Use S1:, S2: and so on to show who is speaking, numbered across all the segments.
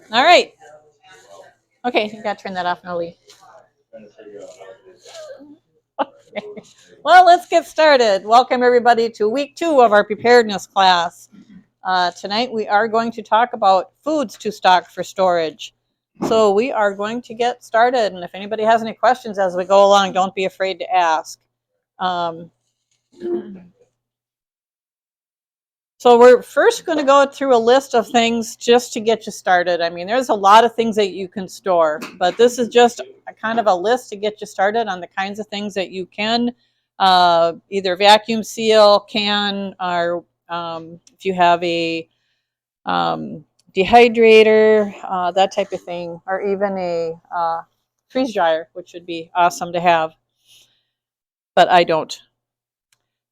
S1: All right. Okay, you got to turn that off, Noli. Okay. Well, let's get started. Welcome, everybody, to week 2 of our preparedness class. Tonight, we are going to talk about foods to stock for storage. So we are going to get started, and if anybody has any questions as we go along, don't be afraid to ask. Um, So we're first going to go through a list of things just to get you started. I mean, there's a lot of things that you can store, but this is just a kind of a list to get you started on the kinds of things that you can either vacuum seal, can, or if you have a dehydrator, that type of thing, or even a freeze dryer, which would be awesome to have, but I don't.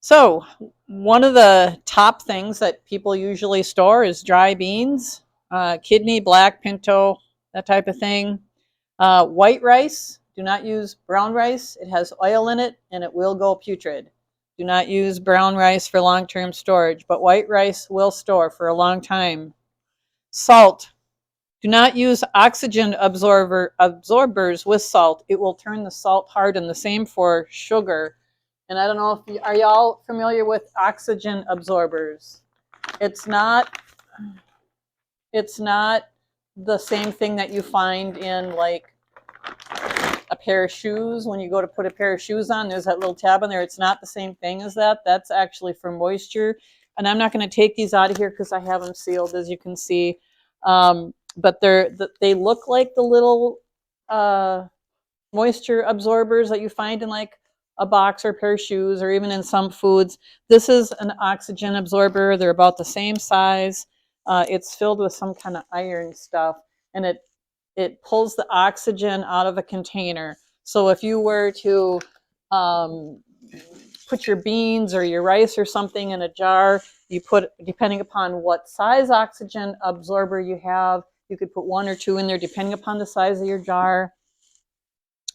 S1: So, one of the top things that people usually store is dry beans, kidney, black, pinto, that type of thing. White rice, do not use brown rice. It has oil in it and it will go putrid. Do not use brown rice for long term storage, but white rice will store for a long time. Salt, do not use oxygen absorbers with salt. It will turn the salt hard, and the same for sugar. And I don't know if are y'all familiar with oxygen absorbers? It's not the same thing that you find in like a pair of shoes. When you go to put a pair of shoes on, there's that little tab on there. It's not the same thing as that. That's actually for moisture. And I'm not going to take these out of here because I have them sealed, as you can see. But they look like the little moisture absorbers that you find in like a box or a pair of shoes, or even in some foods. This is an oxygen absorber. They're about the same size. It's filled with some kind of iron stuff, and it pulls the oxygen out of a container. So if you were to put your beans or your rice or something in a jar, you put, depending upon what size oxygen absorber you have, you could put 1 or 2 in there, depending upon the size of your jar.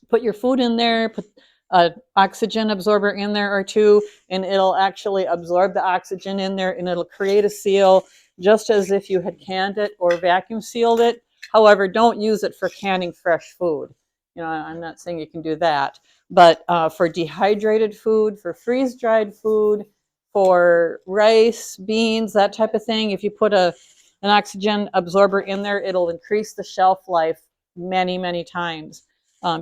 S1: Put your food in there, put an oxygen absorber in there or 2, and it'll actually absorb the oxygen in there, and it'll create a seal just as if you had canned it or vacuum sealed it. However, don't use it for canning fresh food. You know, I'm not saying you can do that, but for dehydrated food, for freeze-dried food, for rice, beans, that type of thing, if you put an oxygen absorber in there, it'll increase the shelf life many, many times.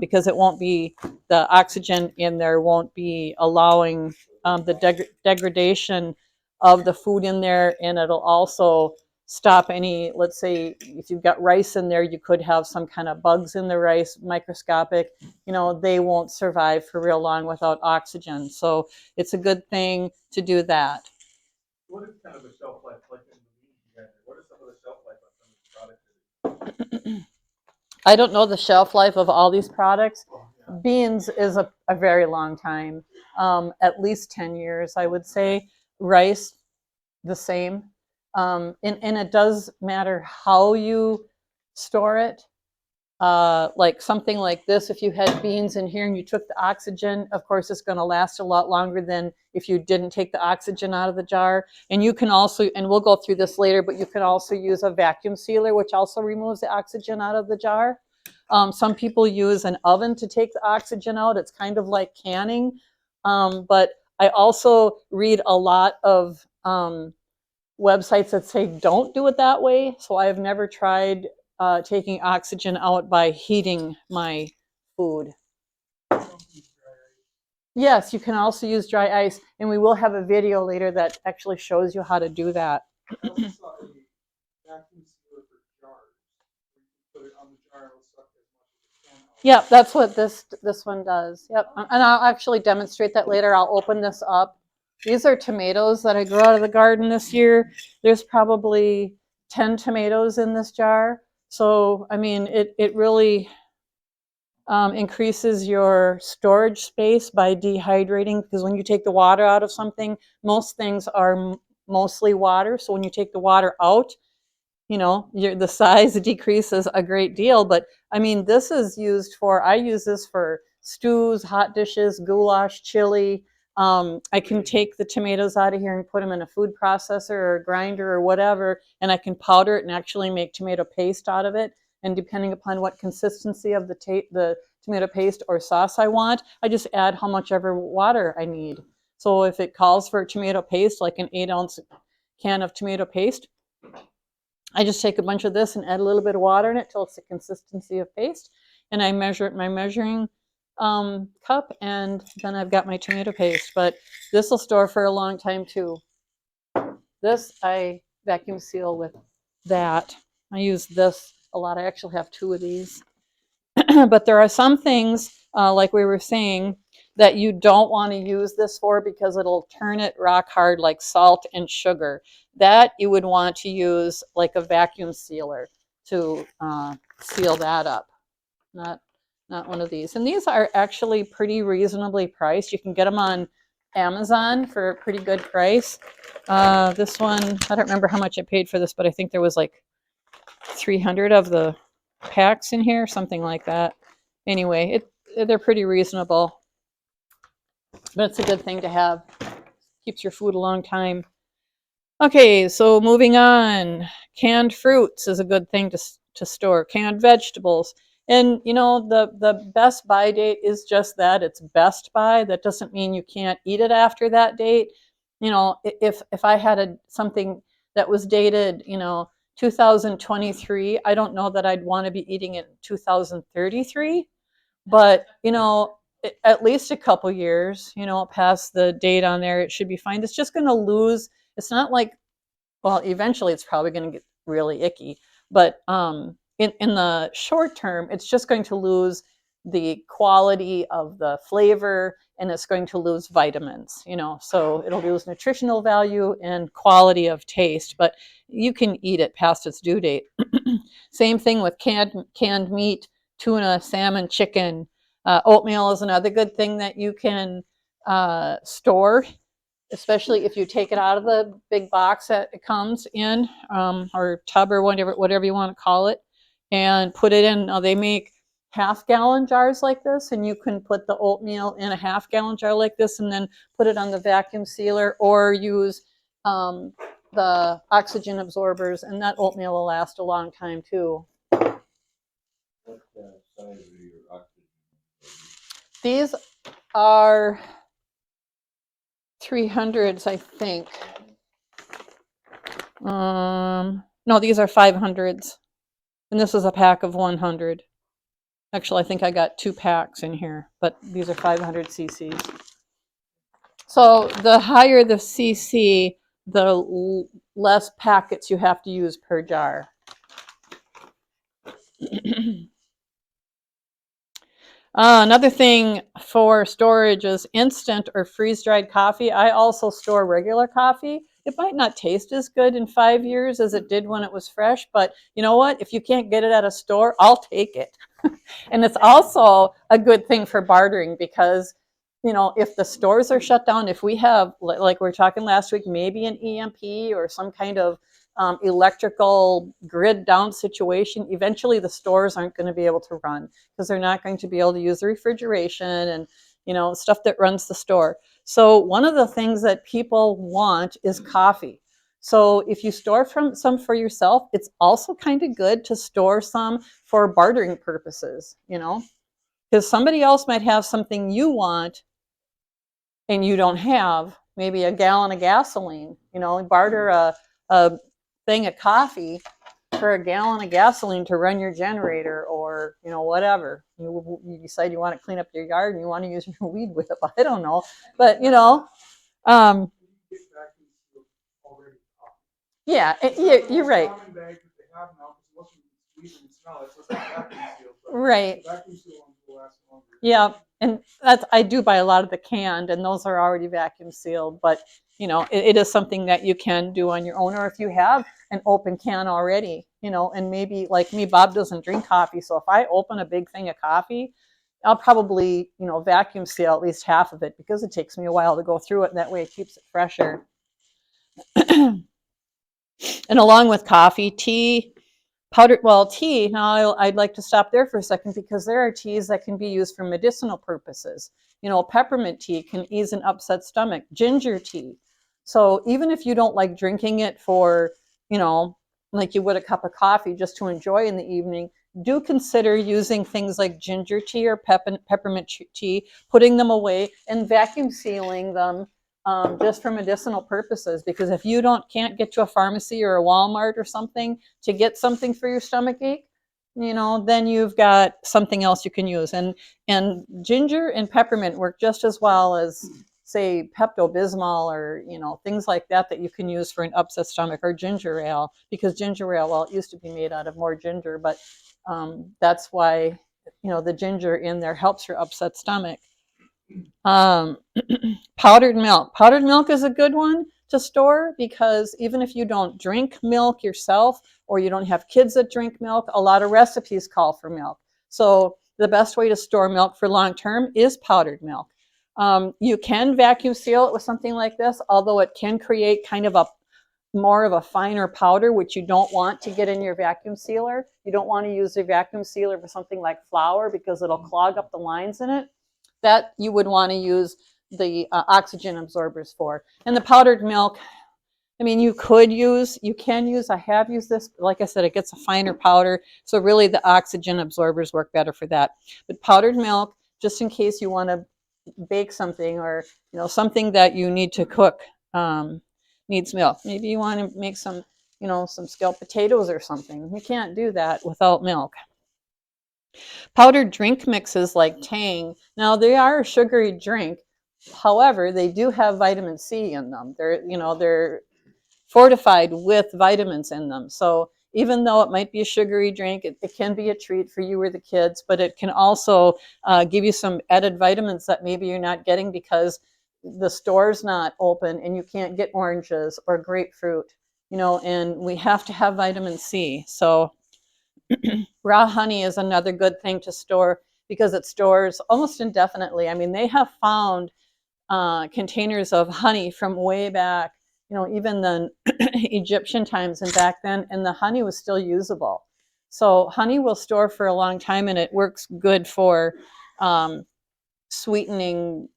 S1: Because it won't be, the oxygen in there won't be allowing the degradation of the food in there, and it'll also stop any, let's say if you've got rice in there, you could have some kind of bugs in the rice, microscopic, you know, they won't survive for real long without oxygen. So it's a good thing to do that.
S2: What is kind of the shelf life like in the meat together? What is some of the shelf life on some of these products?
S1: I don't know the shelf life of all these products. Beans is a very long time, at least 10 years, I would say. Rice, the same. And it does matter how you store it. Like something like this, if you had beans in here and you took the oxygen, of course, it's going to last a lot longer than if you didn't take the oxygen out of the jar. And you can also, and we'll go through this later, but you can also use a vacuum sealer, which also removes the oxygen out of the jar. Some people use an oven to take the oxygen out. It's kind of like canning. But I also read a lot of websites that say don't do it that way. So I've never tried taking oxygen out by heating my food. Yes, you can also use dry ice, and we will have a video later that actually shows you how to do that. Yeah, that's what this one does. Yep, and I'll actually demonstrate that later. I'll open this up. These are tomatoes that I grew out of the garden this year. There's probably 10 tomatoes in this jar. So, I mean, it really increases your storage space by dehydrating, because when you take the water out of something, most things are mostly water. So when you take the water out, you know, the size decreases a great deal. But I mean, this is used for, I use this for stews, hot dishes, goulash, chili. I can take the tomatoes out of here and put them in a food processor or a grinder or whatever, and I can powder it and actually make tomato paste out of it. And depending upon what consistency of the tomato paste or sauce I want, I just add how much ever water I need. So if it calls for tomato paste, like an 8-ounce can of tomato paste, I just take a bunch of this and add a little bit of water in it till it's the consistency of paste. And I measure it in my measuring cup, and then I've got my tomato paste. But this will store for a long time too. This I vacuum seal with that. I use this a lot. I actually have 2 of these. But there are some things, like we were saying, that you don't want to use this for because it'll turn it rock hard, like salt and sugar. That you would want to use like a vacuum sealer to seal that up, not one of these. And these are actually pretty reasonably priced. You can get them on Amazon for a pretty good price. This one, I don't remember how much I paid for this, but I think there was like 300 of the packs in here, something like that. Anyway, they're pretty reasonable, but it's a good thing to have. Keeps your food a long time. Okay, so moving on. Canned fruits is a good thing to store. Canned vegetables. And you know, the best buy date is just that. It's best buy. That doesn't mean you can't eat it after that date. You know, if I had something that was dated, 2023, I don't know that I'd want to be eating it in 2033. But, at least a couple years, past the date on there, it should be fine. It's just going to lose. It's not like, well, eventually it's probably going to get really icky. But in the short term, it's just going to lose the quality of the flavor, and it's going to lose vitamins, so it'll lose nutritional value and quality of taste, but you can eat it past its due date. Same thing with canned meat, tuna, salmon, chicken. Oatmeal is another good thing that you can store, especially if you take it out of the big box that it comes in, or tub, or whatever you want to call it, and put it in. Now they make half-gallon jars like this, and you can put the oatmeal in a half-gallon jar like this and then put it on the vacuum sealer, or use the oxygen absorbers, and that oatmeal will last a long time too.
S3: What size are your oxygen?
S1: These are 300s, I think. No, these are 500s. And this is a pack of 100. Actually, I think I got 2 packs in here, but these are 500 cc's. So the higher the cc, the less packets you have to use per jar. Another thing for storage is instant or freeze-dried coffee. I also store regular coffee. It might not taste as good in 5 years as it did when it was fresh, but you know what? If you can't get it at a store, I'll take it. And it's also a good thing for bartering because, if the stores are shut down, if we have, like we were talking last week, maybe an EMP or some kind of electrical grid down situation, eventually the stores aren't going to be able to run because they're not going to be able to use the refrigeration and stuff that runs the store. So one of the things that people want is coffee. So if you store some for yourself, it's also kind of good to store some for bartering purposes, because somebody else might have something you want and you don't have, maybe a gallon of gasoline, barter a thing of coffee for a gallon of gasoline to run your generator, or whatever. You decide you want to clean up your yard and you want to use your weed whip. I don't know, but yeah, you're right. Right. Yeah, and I do buy a lot of the canned, and those are already vacuum sealed. But it is something that you can do on your own, or if you have an open can already, and maybe like me, Bob doesn't drink coffee, so if I open a big thing of coffee, I'll probably vacuum seal at least half of it because it takes me a while to go through it, and that way it keeps it fresher. And along with coffee, tea Powdered, well, tea, now I'd like to stop there for a second because there are teas that can be used for medicinal purposes. You know, peppermint tea can ease an upset stomach, ginger tea. So even if you don't like drinking it for, you know, like you would a cup of coffee just to enjoy in the evening, do consider using things like ginger tea or peppermint tea, putting them away and vacuum sealing them just for medicinal purposes. Because if you can't get to a pharmacy or a Walmart or something to get something for your stomach ache, you know, then you've got something else you can use. And ginger and peppermint work just as well as, say, Pepto-Bismol or, you know, things like that that you can use for an upset stomach, or ginger ale, because ginger ale, well, it used to be made out of more ginger, but that's why, you know, the ginger in there helps your upset stomach. Powdered milk. Powdered milk is a good one to store because even if you don't drink milk yourself or you don't have kids that drink milk, a lot of recipes call for milk. So the best way to store milk for long term is powdered milk. You can vacuum seal it with something like this, although it can create kind of a more of a finer powder, which you don't want to get in your vacuum sealer. You don't want to use a vacuum sealer for something like flour because it'll clog up the lines in it. That you would want to use the oxygen absorbers for. And the powdered milk, I mean, you can use, I have used this, but like I said, it gets a finer powder. So really the oxygen absorbers work better for that. But powdered milk, just in case you want to bake something or, you know, something that you need to cook needs milk. Maybe you want to make some, you know, some scalloped potatoes or something. You can't do that without milk. Powdered drink mixes like Tang, now they are a sugary drink. However, they do have vitamin C in them. They're fortified with vitamins in them. So even though it might be a sugary drink, it can be a treat for you or the kids, but it can also give you some added vitamins that maybe you're not getting because the store's not open and you can't get oranges or grapefruit, you know, and we have to have vitamin C. So raw honey is another good thing to store because it stores almost indefinitely. I mean, they have found containers of honey from way back, you know, even the Egyptian times and back then, and the honey was still usable. So honey will store for a long time, and it works good for sweetening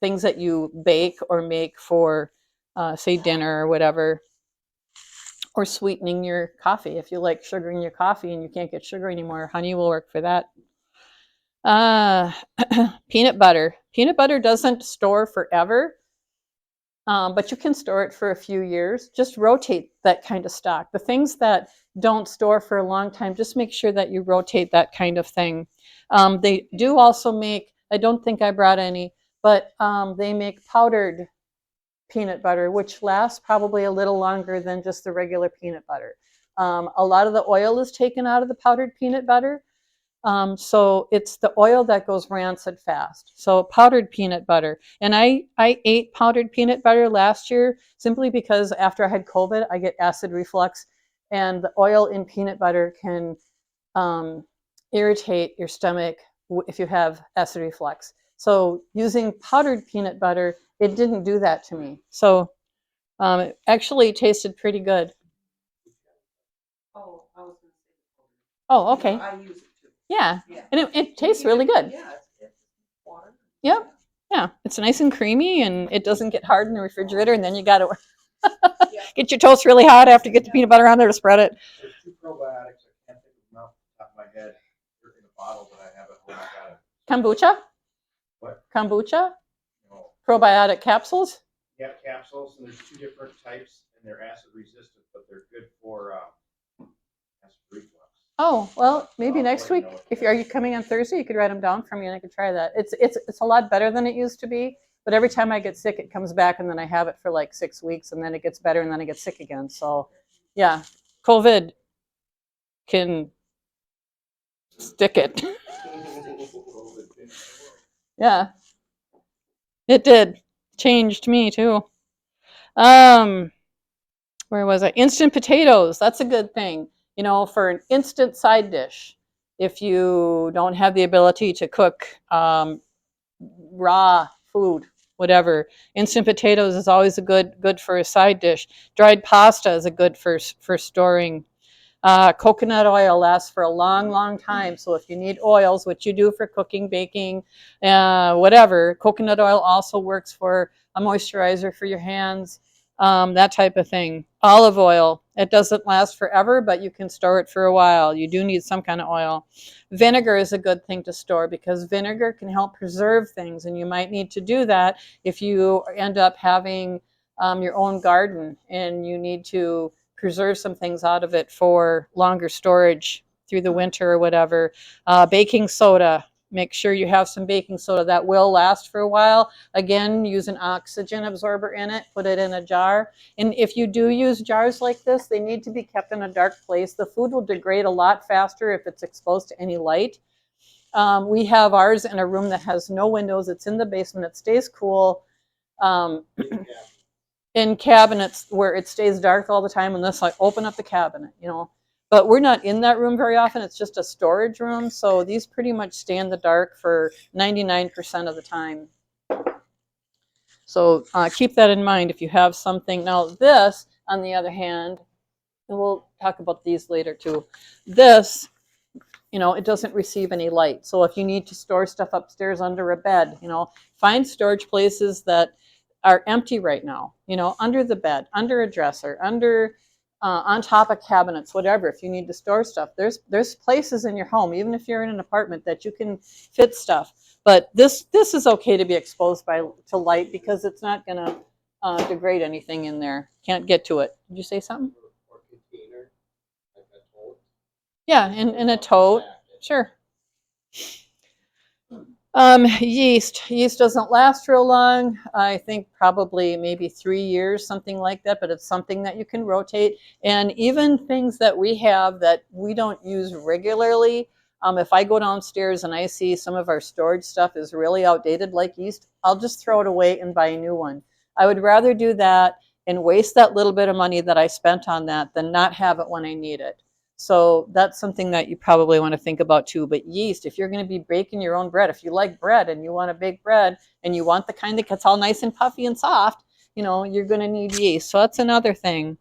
S1: things that you bake or make for, say, dinner or whatever, or sweetening your coffee. If you like sugar in your coffee and you can't get sugar anymore, honey will work for that. Peanut butter. Peanut butter doesn't store forever, but you can store it for a few years. Just rotate that kind of stock. The things that don't store for a long time, just make sure that you rotate that kind of thing. They do also make, I don't think I brought any, but they make powdered peanut butter, which lasts probably a little longer than just the regular peanut butter. A lot of the oil is taken out of the powdered peanut butter. So it's the oil that goes rancid fast. So powdered peanut butter. And I ate powdered peanut butter last year simply because after I had COVID, I get acid reflux. And the oil in peanut butter can irritate your stomach if you have acid reflux. So using powdered peanut butter, it didn't do that to me. So it actually tasted pretty good.
S4: Oh, I was gonna say.
S1: Oh, okay.
S4: I use it too.
S1: Yeah.
S4: Yeah.
S1: And it tastes really good.
S4: Yeah, it's water.
S1: Yep. Yeah, it's nice and creamy, and it doesn't get hard in the refrigerator, and then you got to
S4: Yeah.
S1: get your toast really hot after you get the peanut butter on there to spread it.
S2: There's two probiotics, I can't think of them off the top of my head. They're in a bottle that I have at home. I got it.
S1: Kombucha?
S2: What?
S1: Kombucha?
S2: No.
S1: Probiotic capsules?
S2: Yeah, capsules, and there's two different types, and they're acid resistant, but they're good for acid reflux.
S1: Oh, well, maybe
S2: I'll
S1: next
S2: let
S1: week.
S2: you know if
S1: If are you coming on Thursday, you could write them down for me, and I could try that. It's a lot better than it used to be. But every time I get sick, it comes back, and then I have it for like 6 weeks, and then it gets better, and then I get sick again. So, yeah, COVID can stick it. Yeah, it did. Changed me too. Where was I? Instant potatoes. That's a good thing, you know, for an instant side dish. If you don't have the ability to cook raw food, whatever, instant potatoes is always a good for a side dish. Dried pasta is a good for storing. Coconut oil lasts for a long, long time. So if you need oils, which you do for cooking, baking, whatever, coconut oil also works for a moisturizer for your hands, that type of thing. Olive oil, it doesn't last forever, but you can store it for a while. You do need some kind of oil. Vinegar is a good thing to store because vinegar can help preserve things, and you might need to do that if you end up having your own garden and you need to preserve some things out of it for longer storage through the winter or whatever. Baking soda, make sure you have some baking soda that will last for a while. Again, use an oxygen absorber in it, put it in a jar. And if you do use jars like this, they need to be kept in a dark place. The food will degrade a lot faster if it's exposed to any light. We have ours in a room that has no windows. It's in the basement. It stays cool. In cabinets where it stays dark all the time unless I open up the cabinet, you know. But we're not in that room very often. It's just a storage room. So these pretty much stay in the dark for 99% of the time. So keep that in mind if you have something. Now this, on the other hand, and we'll talk about these later too. This, you know, it doesn't receive any light. So if you need to store stuff upstairs under a bed, you know, find storage places that are empty right now, you know, under the bed, under a dresser, under on top of cabinets, whatever. If you need to store stuff, there's places in your home, even if you're in an apartment, that you can fit stuff. But this is okay to be exposed to light because it's not going to degrade anything in there. Can't get to it. Did you say something?
S3: Or container, like a tote.
S1: Yeah, in a tote. Sure. Yeast. Yeast doesn't last real long. I think probably maybe 3 years, something like that, but it's something that you can rotate. And even things that we have that we don't use regularly, if I go downstairs and I see some of our storage stuff is really outdated like yeast, I'll just throw it away and buy a new one. I would rather do that and waste that little bit of money that I spent on that than not have it when I need it. So that's something that you probably want to think about too. But yeast, if you're going to be baking your own bread, if you like bread and you want to bake bread and you want the kind that gets all nice and puffy and soft, you know, you're going to need yeast. So that's another thing.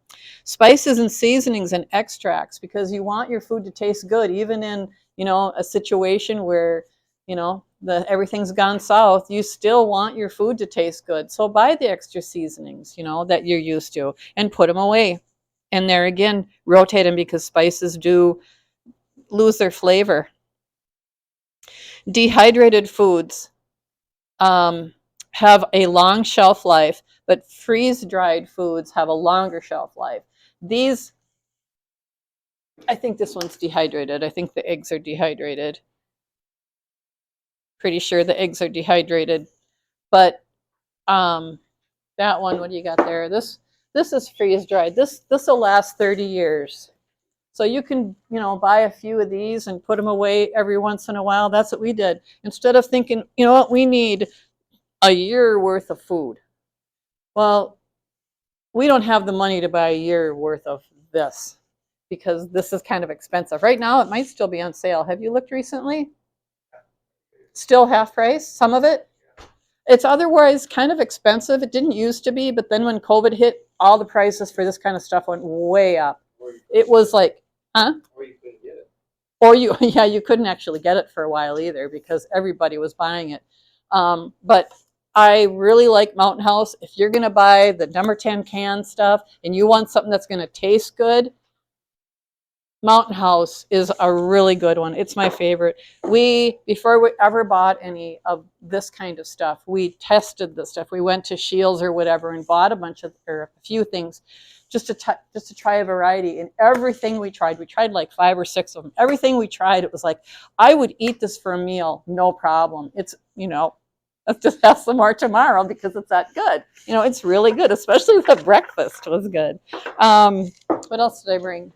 S1: Spices and seasonings and extracts, because you want your food to taste good, even in, you know, a situation where, you know, everything's gone south, you still want your food to taste good. So buy the extra seasonings, you know, that you're used to and put them away. And there again, rotate them because spices do lose their flavor. Dehydrated foods have a long shelf life, but freeze-dried foods have a longer shelf life. These, I think this one's dehydrated. I think the eggs are dehydrated. Pretty sure the eggs are dehydrated. But that one, what do you got there? This is freeze-dried. This will last 30 years. So you can, you know, buy a few of these and put them away every once in a while. That's what we did. Instead of thinking, you know what, we need a year worth of food. Well, we don't have the money to buy a year worth of this because this is kind of expensive. Right now, it might still be on sale. Have you looked recently? Still half price, some of it? It's otherwise kind of expensive. It didn't used to be, but then when COVID hit, all the prices for this kind of stuff went way up. It was like, huh?
S3: Or you couldn't get it.
S1: Or you, yeah, you couldn't actually get it for a while either because everybody was buying it. But I really like Mountain House. If you're going to buy the number 10 can stuff and you want something that's going to taste good, Mountain House is a really good one. It's my favorite. Before we ever bought any of this kind of stuff, we tested the stuff. We went to Shields or whatever and bought a few things just to try a variety. And everything we tried like 5 or 6 of them. Everything we tried, it was like, I would eat this for a meal, no problem. It's, you know, let's just have some more tomorrow because it's that good. You know, it's really good, especially the breakfast was good. What else did I bring?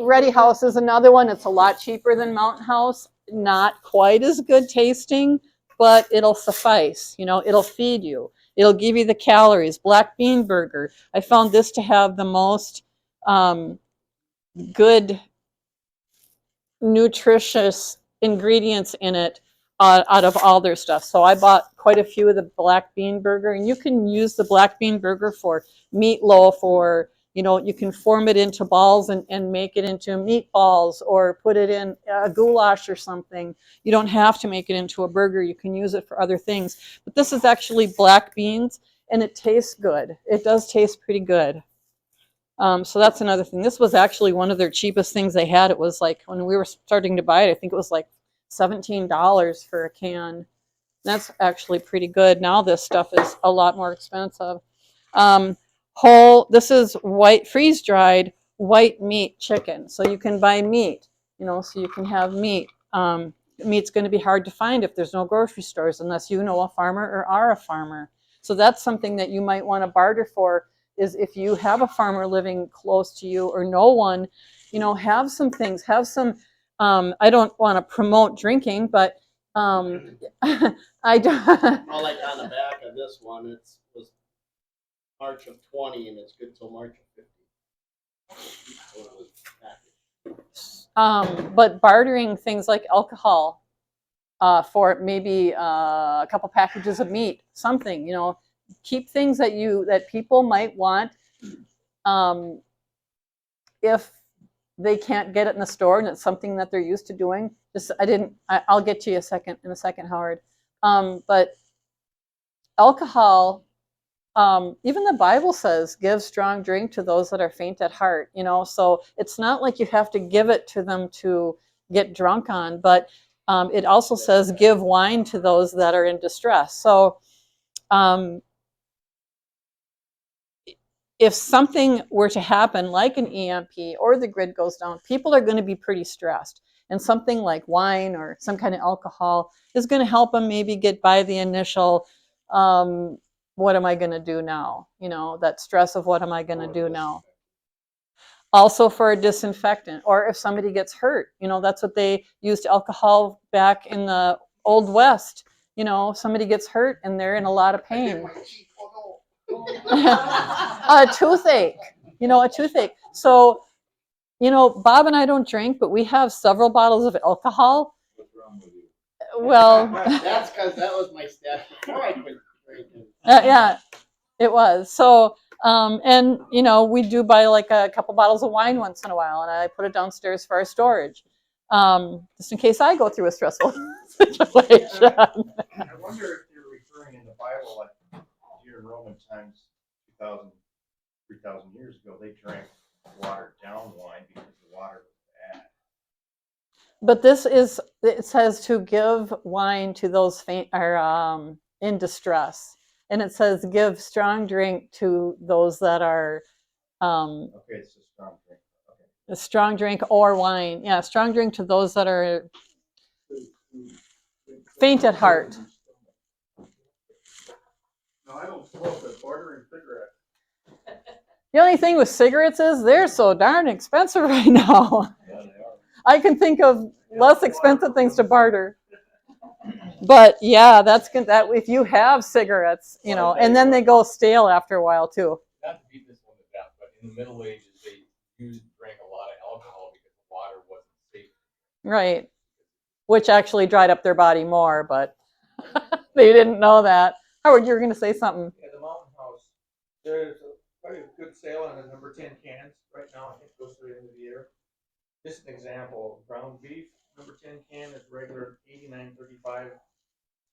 S1: Ready House is another one. It's a lot cheaper than Mountain House. Not quite as good tasting, but it'll suffice. You know, it'll feed you. It'll give you the calories. Black bean burger. I found this to have the most good, nutritious ingredients in it out of all their stuff. So I bought quite a few of the black bean burger, and you can use the black bean burger for meatloaf or You can form it into balls and make it into meatballs or put it in a goulash or something. You don't have to make it into a burger. You can use it for other things. But this is actually black beans, and it tastes good. It does taste pretty good. So that's another thing. This was actually one of their cheapest things they had. It was like, when we were starting to buy it, I think it was like $17 for a can. That's actually pretty good. Now this stuff is a lot more expensive. This is white, freeze-dried white meat chicken. So you can buy meat, so you can have meat. Meat's going to be hard to find if there's no grocery stores unless you know a farmer or are a farmer. So that's something that you might want to barter for, is if you have a farmer living close to you or no one, have some things, have some, I don't want to promote drinking, but I don't.
S3: Well, like on the back of this one, it was March of 20, and it's good till March of 50. So it was packaged.
S1: But bartering things like alcohol for maybe a couple packages of meat, something, keep things that people might want. If they can't get it in the store and it's something that they're used to doing, I'll get to you in a second, Howard. But alcohol, even the Bible says, give strong drink to those that are faint at heart, so it's not like you have to give it to them to get drunk on, but it also says give wine to those that are in distress. So if something were to happen, like an EMP or the grid goes down, people are going to be pretty stressed. And something like wine or some kind of alcohol is going to help them maybe get by the initial, what am I going to do now? That stress of what am I going to do now? Also for a disinfectant, or if somebody gets hurt, that's what they used alcohol back in the Old West. Somebody gets hurt and they're in a lot of pain. A toothache, a toothache. So, Bob and I don't drink, but we have several bottles of alcohol.
S5: What's wrong with you?
S1: Well,
S3: That's because that was my stash before I quit drinking.
S1: yeah, it was. So, and we do buy like a couple bottles of wine once in a while, and I put it downstairs for our storage, just in case I go through a stressful situation.
S2: I wonder if you're referring in the Bible, like during Roman times, 2,000, 3,000 years ago, they drank watered down wine because the water was bad.
S1: But it says to give wine to those faint or in distress. And it says give strong drink to those that are
S2: Okay, it's a strong drink. Okay.
S1: a strong drink or wine. Yeah, strong drink to those that are faint at heart.
S2: No, I don't smoke, but ordering cigarettes.
S1: The only thing with cigarettes is they're so darn expensive right now.
S5: Yeah, they are.
S1: I can think of less expensive things to barter. But yeah, that's good. That if you have cigarettes, and then they go stale after a while too.
S6: Not to beat this one to death, but in the Middle Ages, they drank a lot of alcohol because the water wasn't safe.
S1: Right. Which actually dried up their body more, but they didn't know that. Howard, you were going to say something.
S2: At the Mountain House, there's quite a good sale on the number 10 cans right now. I think it goes through the end of the year. Just an example, ground beef, number 10 can is regular $89.35.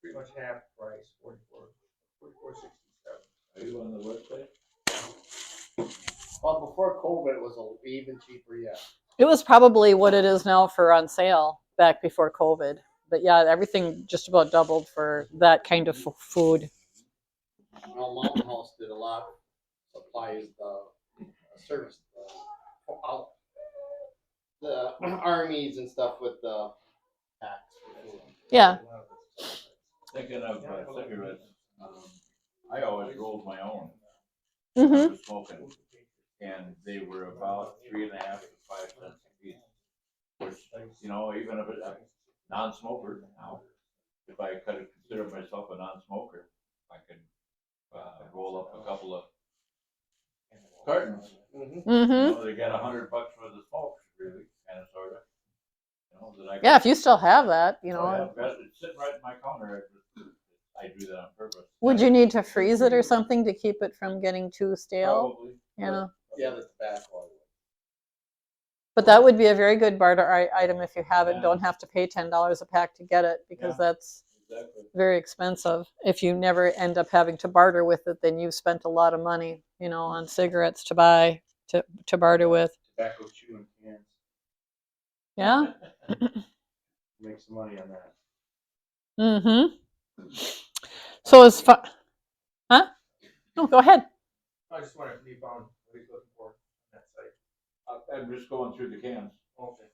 S2: Pretty much half price, $44.67.
S5: Are you on the website?
S3: Well, before COVID, it was even cheaper yet.
S1: It was probably what it is now for on sale back before COVID. But yeah, everything just about doubled for that kind of food.
S3: Well, Mountain House did a lot. Supplies service the armies and stuff with the packs.
S1: Yeah.
S5: Thinking of cigarettes, I always rolled my own.
S1: Mm-hmm.
S5: I was smoking, and they were about 3.5 to 5 cents a piece. Which, even if I'm non-smoker now, if I could consider myself a non-smoker, I could roll up a couple of cartons.
S1: Mm-hmm.
S5: They get $100 for the smoke, really, kind of, sort of.
S1: Yeah, if you still have that,
S5: Oh, yeah, it's sitting right in my counter. I do that on purpose.
S1: Would you need to freeze it or something to keep it from getting too stale?
S5: Probably.
S1: Yeah.
S3: Yeah, the tobacco.
S1: But that would be a very good barter item if you have it.
S5: Yeah.
S1: Don't have to pay $10 a pack to get it because
S5: Yeah.
S1: that's
S5: Exactly.
S1: very expensive. If you never end up having to barter with it, then you've spent a lot of money, on cigarettes to buy to barter with.
S2: Tobacco chewing cans.
S1: Yeah.
S2: Make some money on that.
S1: Mm-hmm. So as far, huh? No, go ahead.
S2: I just wondered if you found what he's looking for on that site.
S5: I'm just going through the cans.
S2: Okay.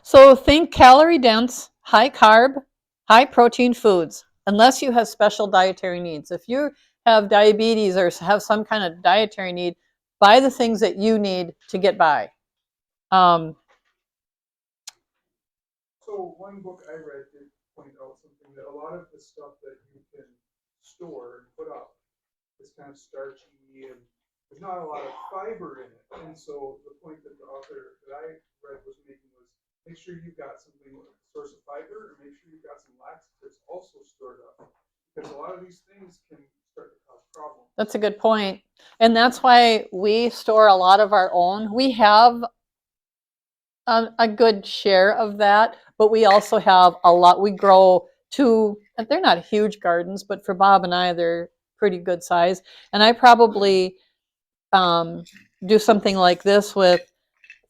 S1: So think calorie dense, high carb, high protein foods, unless you have special dietary needs. If you have diabetes or have some kind of dietary need, buy the things that you need to get by.
S7: So one book I read did point out something that a lot of the stuff that you can store and put up is kind of starchy and there's not a lot of fiber in it. And so the point that the author that I read was making was make sure you've got something with a source of fiber and make sure you've got some laxatives also stored up. Because a lot of these things can start to cause problems.
S1: That's a good point. And that's why we store a lot of our own. We have a good share of that, but we also have a lot. We grow they're not huge gardens, but for Bob and I, they're pretty good size. And I probably do something like this with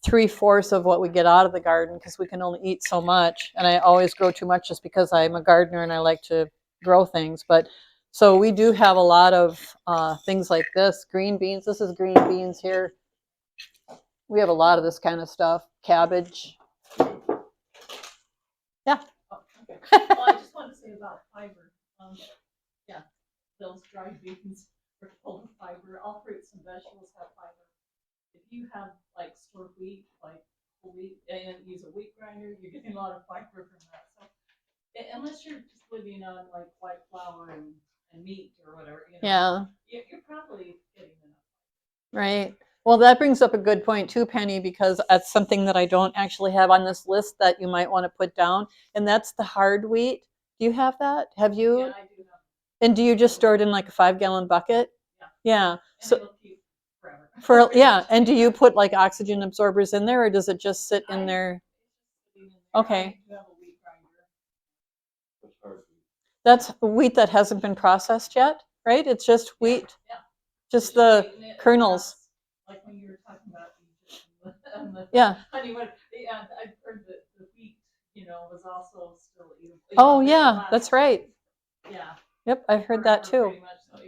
S1: 3/4 of what we get out of the garden because we can only eat so much. And I always grow too much just because I'm a gardener and I like to grow things. But so we do have a lot of things like this. Green beans. This is green beans here. We have a lot of this kind of stuff. Cabbage. Yeah.
S4: Oh, okay. Well, I just wanted to say about fiber. Yeah, those dried beans are full of fiber. All fruits and vegetables have fiber. If you have like stored wheat, like whole wheat, and use a wheat grinder, you're getting a lot of fiber from that. So unless you're just living on like white flour and meat or whatever,
S1: Yeah.
S4: you're probably getting enough.
S1: Right. Well, that brings up a good point too, Penny, because that's something that I don't actually have on this list that you might want to put down, and that's the hard wheat. Do you have that? Have you?
S4: Yeah, I do have.
S1: And do you just store it in like a 5-gallon bucket?
S4: Yeah.
S1: Yeah.
S4: And
S1: So
S4: it'll keep forever.
S1: and do you put like oxygen absorbers in there, or does it just sit in there? Okay.
S4: I do have a wheat grinder.
S5: What's hard?
S1: That's wheat that hasn't been processed yet, right? It's just wheat.
S4: Yeah.
S1: Just the
S4: Eating it,
S1: kernels.
S4: like when you were talking about Egypt and the
S1: Yeah.
S4: honey, yeah, I've heard that the wheat, was also still eatable.
S1: Oh yeah, that's right.
S4: Yeah.
S1: Yep, I've heard that too.
S4: Pretty much, so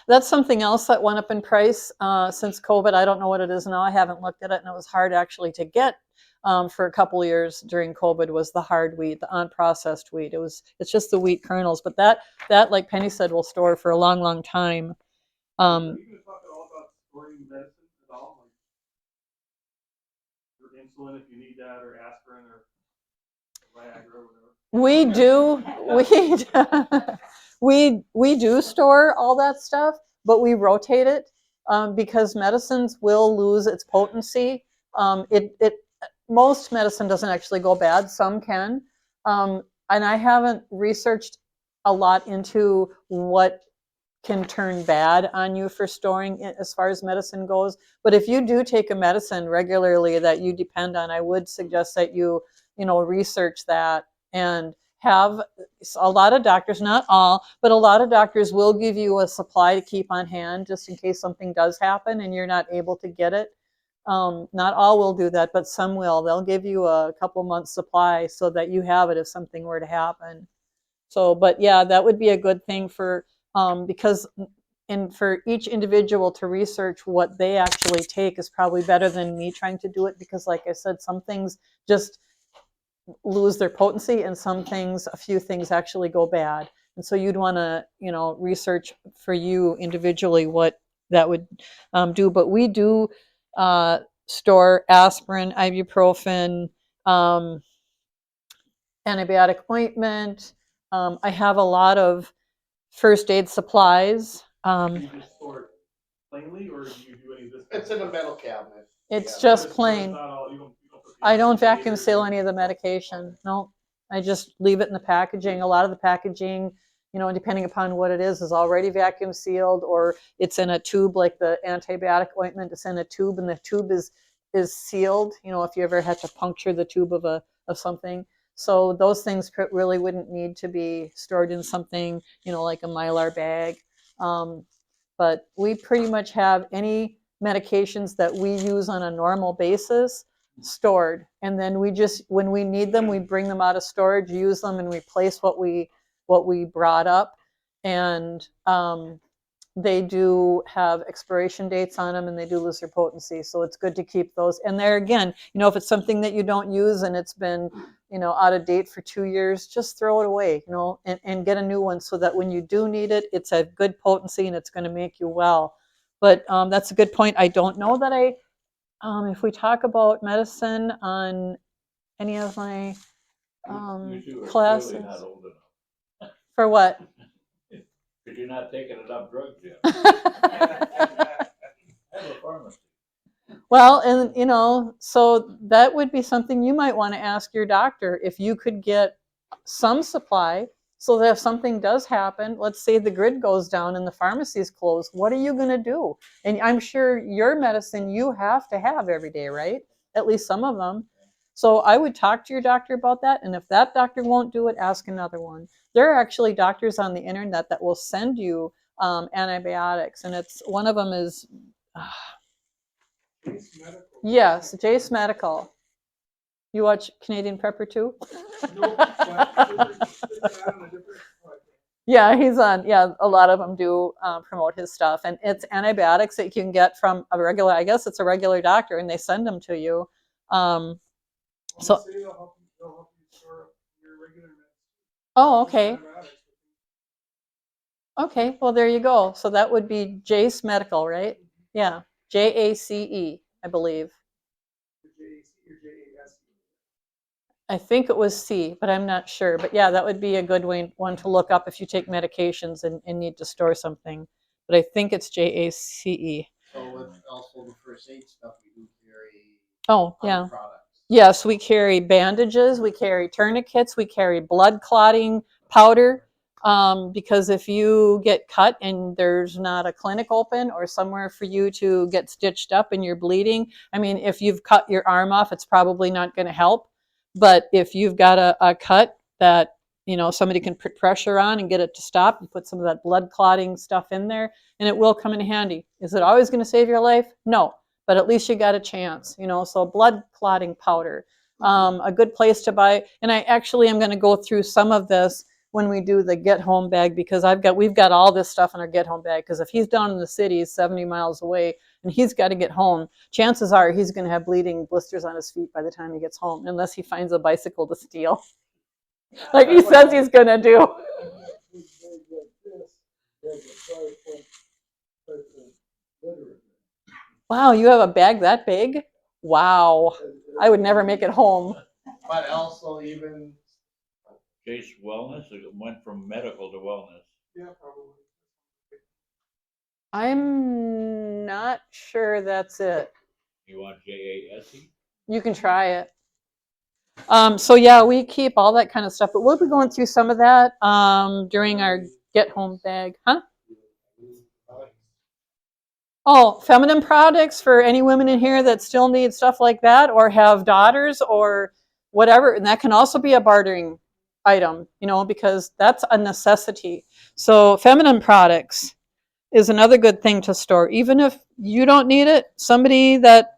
S1: That's something else that went up in price since COVID. I don't know what it is now. I haven't looked at it, and it was hard actually to get for a couple of years during COVID. Was the hard wheat, the unprocessed wheat. It's just the wheat kernels, but that like Penny said will store for a long, long time.
S7: Are you going to talk at all about storing medicine at all? Like your insulin if you need that, or aspirin, or Viagra, or whatever.
S1: We do. We do store all that stuff, but we rotate it because medicines will lose its potency. Most medicine doesn't actually go bad. Some can, and I haven't researched a lot into what can turn bad on you for storing it as far as medicine goes. But if you do take a medicine regularly that you depend on, I would suggest that you research that and have a lot of doctors, not all, but a lot of doctors will give you a supply to keep on hand just in case something does happen and you're not able to get it. Not all will do that, but some will. They'll give you a couple months supply so that you have it if something were to happen. So, but yeah, that would be a good thing for because for each individual to research what they actually take is probably better than me trying to do it because, like I said, some things just lose their potency and a few things actually go bad. And so you'd want to, research for you individually what that would do. But we do store aspirin, ibuprofen, antibiotic ointment. I have a lot of first aid supplies.
S7: Do you just store it plainly, or do you do any of this?
S3: It's in a metal cabinet.
S1: It's
S3: Yeah.
S1: just
S7: It's
S1: plain.
S7: not all, you don't put
S1: I don't
S7: the
S1: vacuum seal any of the medication. No, I just leave it in the packaging. A lot of the packaging you know, depending upon what it is already vacuum sealed, or it's in a tube like the antibiotic ointment. It's in a tube, and the tube is sealed. You know, if you ever had to puncture the tube of something. So those things really wouldn't need to be stored in something, you know, like a Mylar bag. But we pretty much have any medications that we use on a normal basis stored, and then we just, when we need them, we bring them out of storage, use them, and replace what we brought up. And they do have expiration dates on them, and they do lose their potency, so it's good to keep those. And there again, you know, if it's something that you don't use and it's been, you know, out of date for 2 years, just throw it away, you know, and get a new one, so that when you do need it, it's a good potency and it's going to make you well. But that's a good point. I don't know that if we talk about medicine on any of my
S5: You two are
S1: classes.
S5: clearly not old enough.
S1: For what?
S5: Because you're not taking enough drugs yet. I have a pharmacy.
S1: Well, and you know, so that would be something you might want to ask your doctor, if you could get some supply, so that if something does happen, let's say the grid goes down and the pharmacy's closed, what are you going to do? And I'm sure your medicine you have to have every day, right? At least some of them. So I would talk to your doctor about that, and if that doctor won't do it, ask another one. There are actually doctors on the internet that will send you antibiotics, and it's one of them is
S7: Jace Medical.
S1: yes, Jace Medical. You watch Canadian Prepper too?
S7: No, but different, on a different podcast.
S1: Yeah, he's on. Yeah, a lot of them do promote his stuff, and it's antibiotics that you can get from a regular. I guess it's a regular doctor, and they send them to you. So,
S7: Say they'll help you store your regular medicine.
S1: oh, okay,
S7: Antibiotics.
S1: okay. Well, there you go. So that would be Jace Medical, right? Yeah, JACE, I believe.
S7: The JAC or JASC.
S1: I think it was C, but I'm not sure. But yeah, that would be a good one to look up if you take medications and need to store something. But I think it's JACE.
S3: So with also the first aid stuff, we do carry
S1: Oh,
S3: other
S1: yeah.
S3: products.
S1: Yes, we carry bandages, we carry tourniquets, we carry blood clotting powder. Because if you get cut and there's not a clinic open or somewhere for you to get stitched up and you're bleeding, I mean, if you've cut your arm off, it's probably not going to help. But if you've got a cut that, you know, somebody can put pressure on and get it to stop, you put some of that blood clotting stuff in there, and it will come in handy. Is it always going to save your life? No, but at least you got a chance, you know. So blood clotting powder, a good place to buy. And I actually am going to go through some of this when we do the get home bag, because we've got all this stuff in our get home bag, because if he's down in the city 70 miles away and he's got to get home, chances are he's going to have bleeding blisters on his feet by the time he gets home, unless he finds a bicycle to steal, like he says he's going to do. Wow, you have a bag that big? Wow, I would never make it home.
S3: But also even
S5: Jace Wellness, it went from medical to wellness.
S7: Yeah, probably.
S1: I'm not sure that's it.
S5: You want JASE?
S1: You can try it. So yeah, we keep all that kind of stuff, but we'll be going through some of that during our get home bag, huh? Oh, feminine products for any women in here that still need stuff like that, or have daughters or whatever, and that can also be a bartering item, you know, because that's a necessity. So feminine products is another good thing to store, even if you don't need it. Somebody that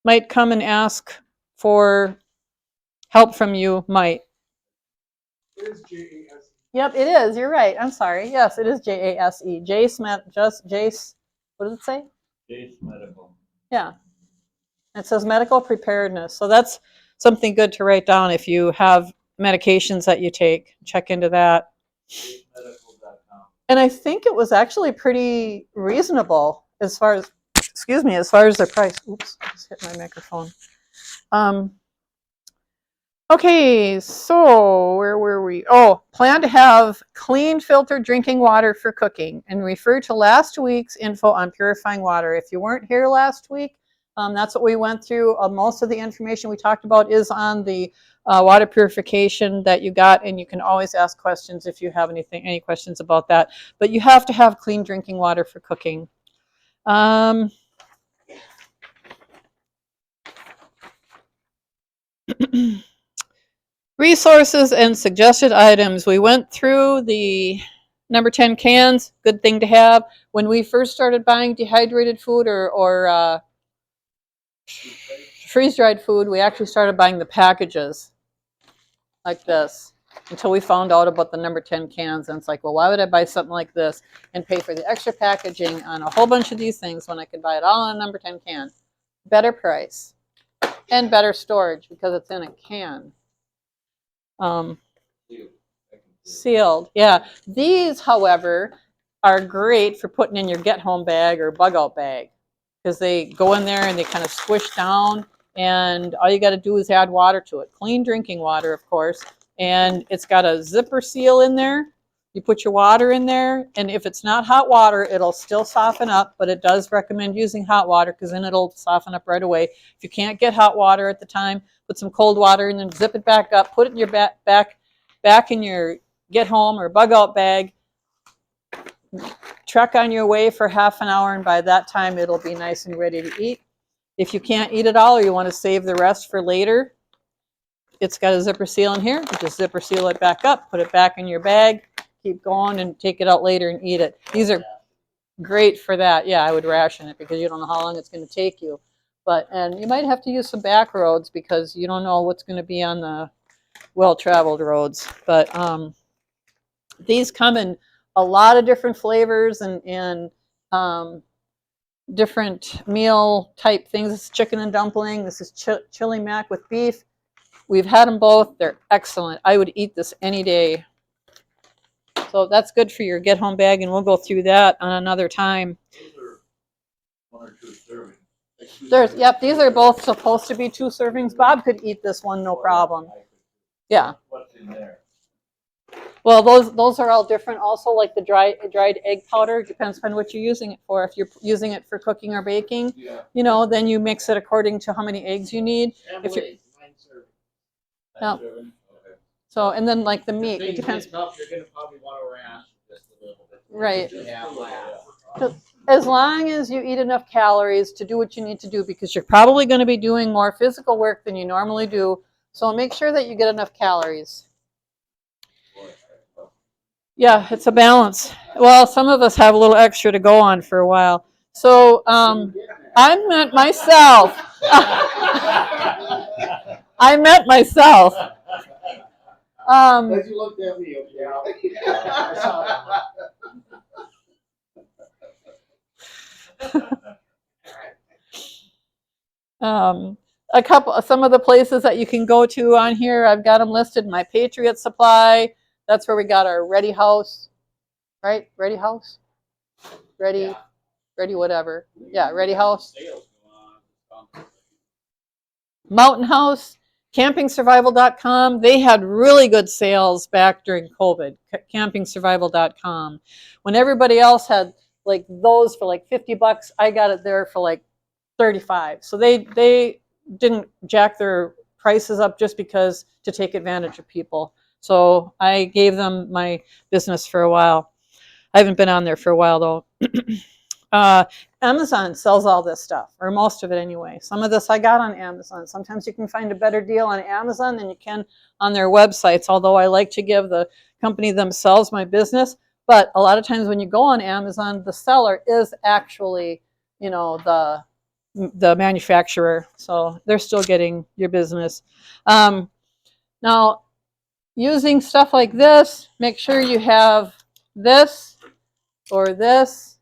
S1: might come and ask for help from you might.
S7: It is JASC.
S1: Yep, it is. You're right. I'm sorry. Yes, it is JASE. Jace. What does it say?
S5: Jace Medical.
S1: Yeah. It says medical preparedness. So that's something good to write down if you have medications that you take. Check into that.
S5: JaceMedical.com.
S1: And I think it was actually pretty reasonable as far as, as far as their price. Oops, I just hit my microphone. Okay, so where were we? Oh, plan to have clean filtered drinking water for cooking, and refer to last week's info on purifying water. If you weren't here last week, that's what we went through. Most of the information we talked about is on the water purification that you got, and you can always ask questions if you have any questions about that. But you have to have clean drinking water for cooking. Resources and suggested items. We went through the number 10 cans, good thing to have. When we first started buying dehydrated food or freeze-dried food, we actually started buying the packages like this until we found out about the number 10 cans. And it's like, well, why would I buy something like this and pay for the extra packaging on a whole bunch of these things when I could buy it all in a number 10 can? Better price and better storage because it's in a can. Sealed, yeah. These, however, are great for putting in your get-home bag or bug-out bag because they go in there and they kind of squish down, and all you got to do is add water to it. Clean drinking water, of course, and it's got a zipper seal in there. You put your water in there, and if it's not hot water, it'll still soften up, but it does recommend using hot water because then it'll soften up right away. If you can't get hot water at the time, put some cold water and then zip it back up, put it in your back in your get home or bug out bag, trek on your way for half an hour, and by that time it'll be nice and ready to eat. If you can't eat it all or you want to save the rest for later, it's got a zipper seal in here. You just zipper seal it back up, put it back in your bag, keep going and take it out later and eat it. These are great for that. Yeah, I would ration it because you don't know how long it's going to take you. And you might have to use some back roads because you don't know what's going to be on the well-traveled roads. But these come in a lot of different flavors and different meal type things. This is chicken and dumpling. This is chili mac with beef. We've had them both. They're excellent. I would eat this any day. So that's good for your get-home bag, and we'll go through that on another time.
S5: Those are 1 or 2 servings.
S1: Yep, these are both supposed to be 2 servings. Bob could eat this one, no problem. Yeah.
S5: What's in there?
S1: Well, those are all different. Also, like the dried egg powder, depends on what you're using it for. If you're using it for cooking or baking,
S5: Yeah.
S1: then you mix it according to how many eggs you need. If you're,
S3: 9 servings.
S1: No.
S5: Okay.
S1: so, and then like the meat, it
S3: Things
S1: depends.
S3: get tough, you're gonna probably want to ration just a little bit.
S1: Right.
S3: Yeah.
S1: As long as you eat enough calories to do what you need to do, because you're probably going to be doing more physical work than you normally do. So make sure that you get enough calories. Yeah, it's a balance. Well, some of us have a little extra to go on for a while. So I meant myself. I meant myself.
S3: As you looked at me, I saw
S1: that. Some of the places that you can go to on here, I've got them listed. My Patriot Supply, that's where we got our Ready House, right? Ready House? Ready whatever. Yeah, Ready House. Mountain House, campingsurvival.com. They had really good sales back during COVID, campingsurvival.com. When everybody else had like those for like $50, I got it there for like 35. So they didn't jack their prices up just because to take advantage of people. So I gave them my business for a while. I haven't been on there for a while though. Amazon sells all this stuff, or most of it anyway. Some of this I got on Amazon. Sometimes you can find a better deal on Amazon than you can on their websites, although I like to give the company themselves my business. But a lot of times when you go on Amazon, the seller is actually, the manufacturer. So they're still getting your business. Now, using stuff like this, make sure you have this or this,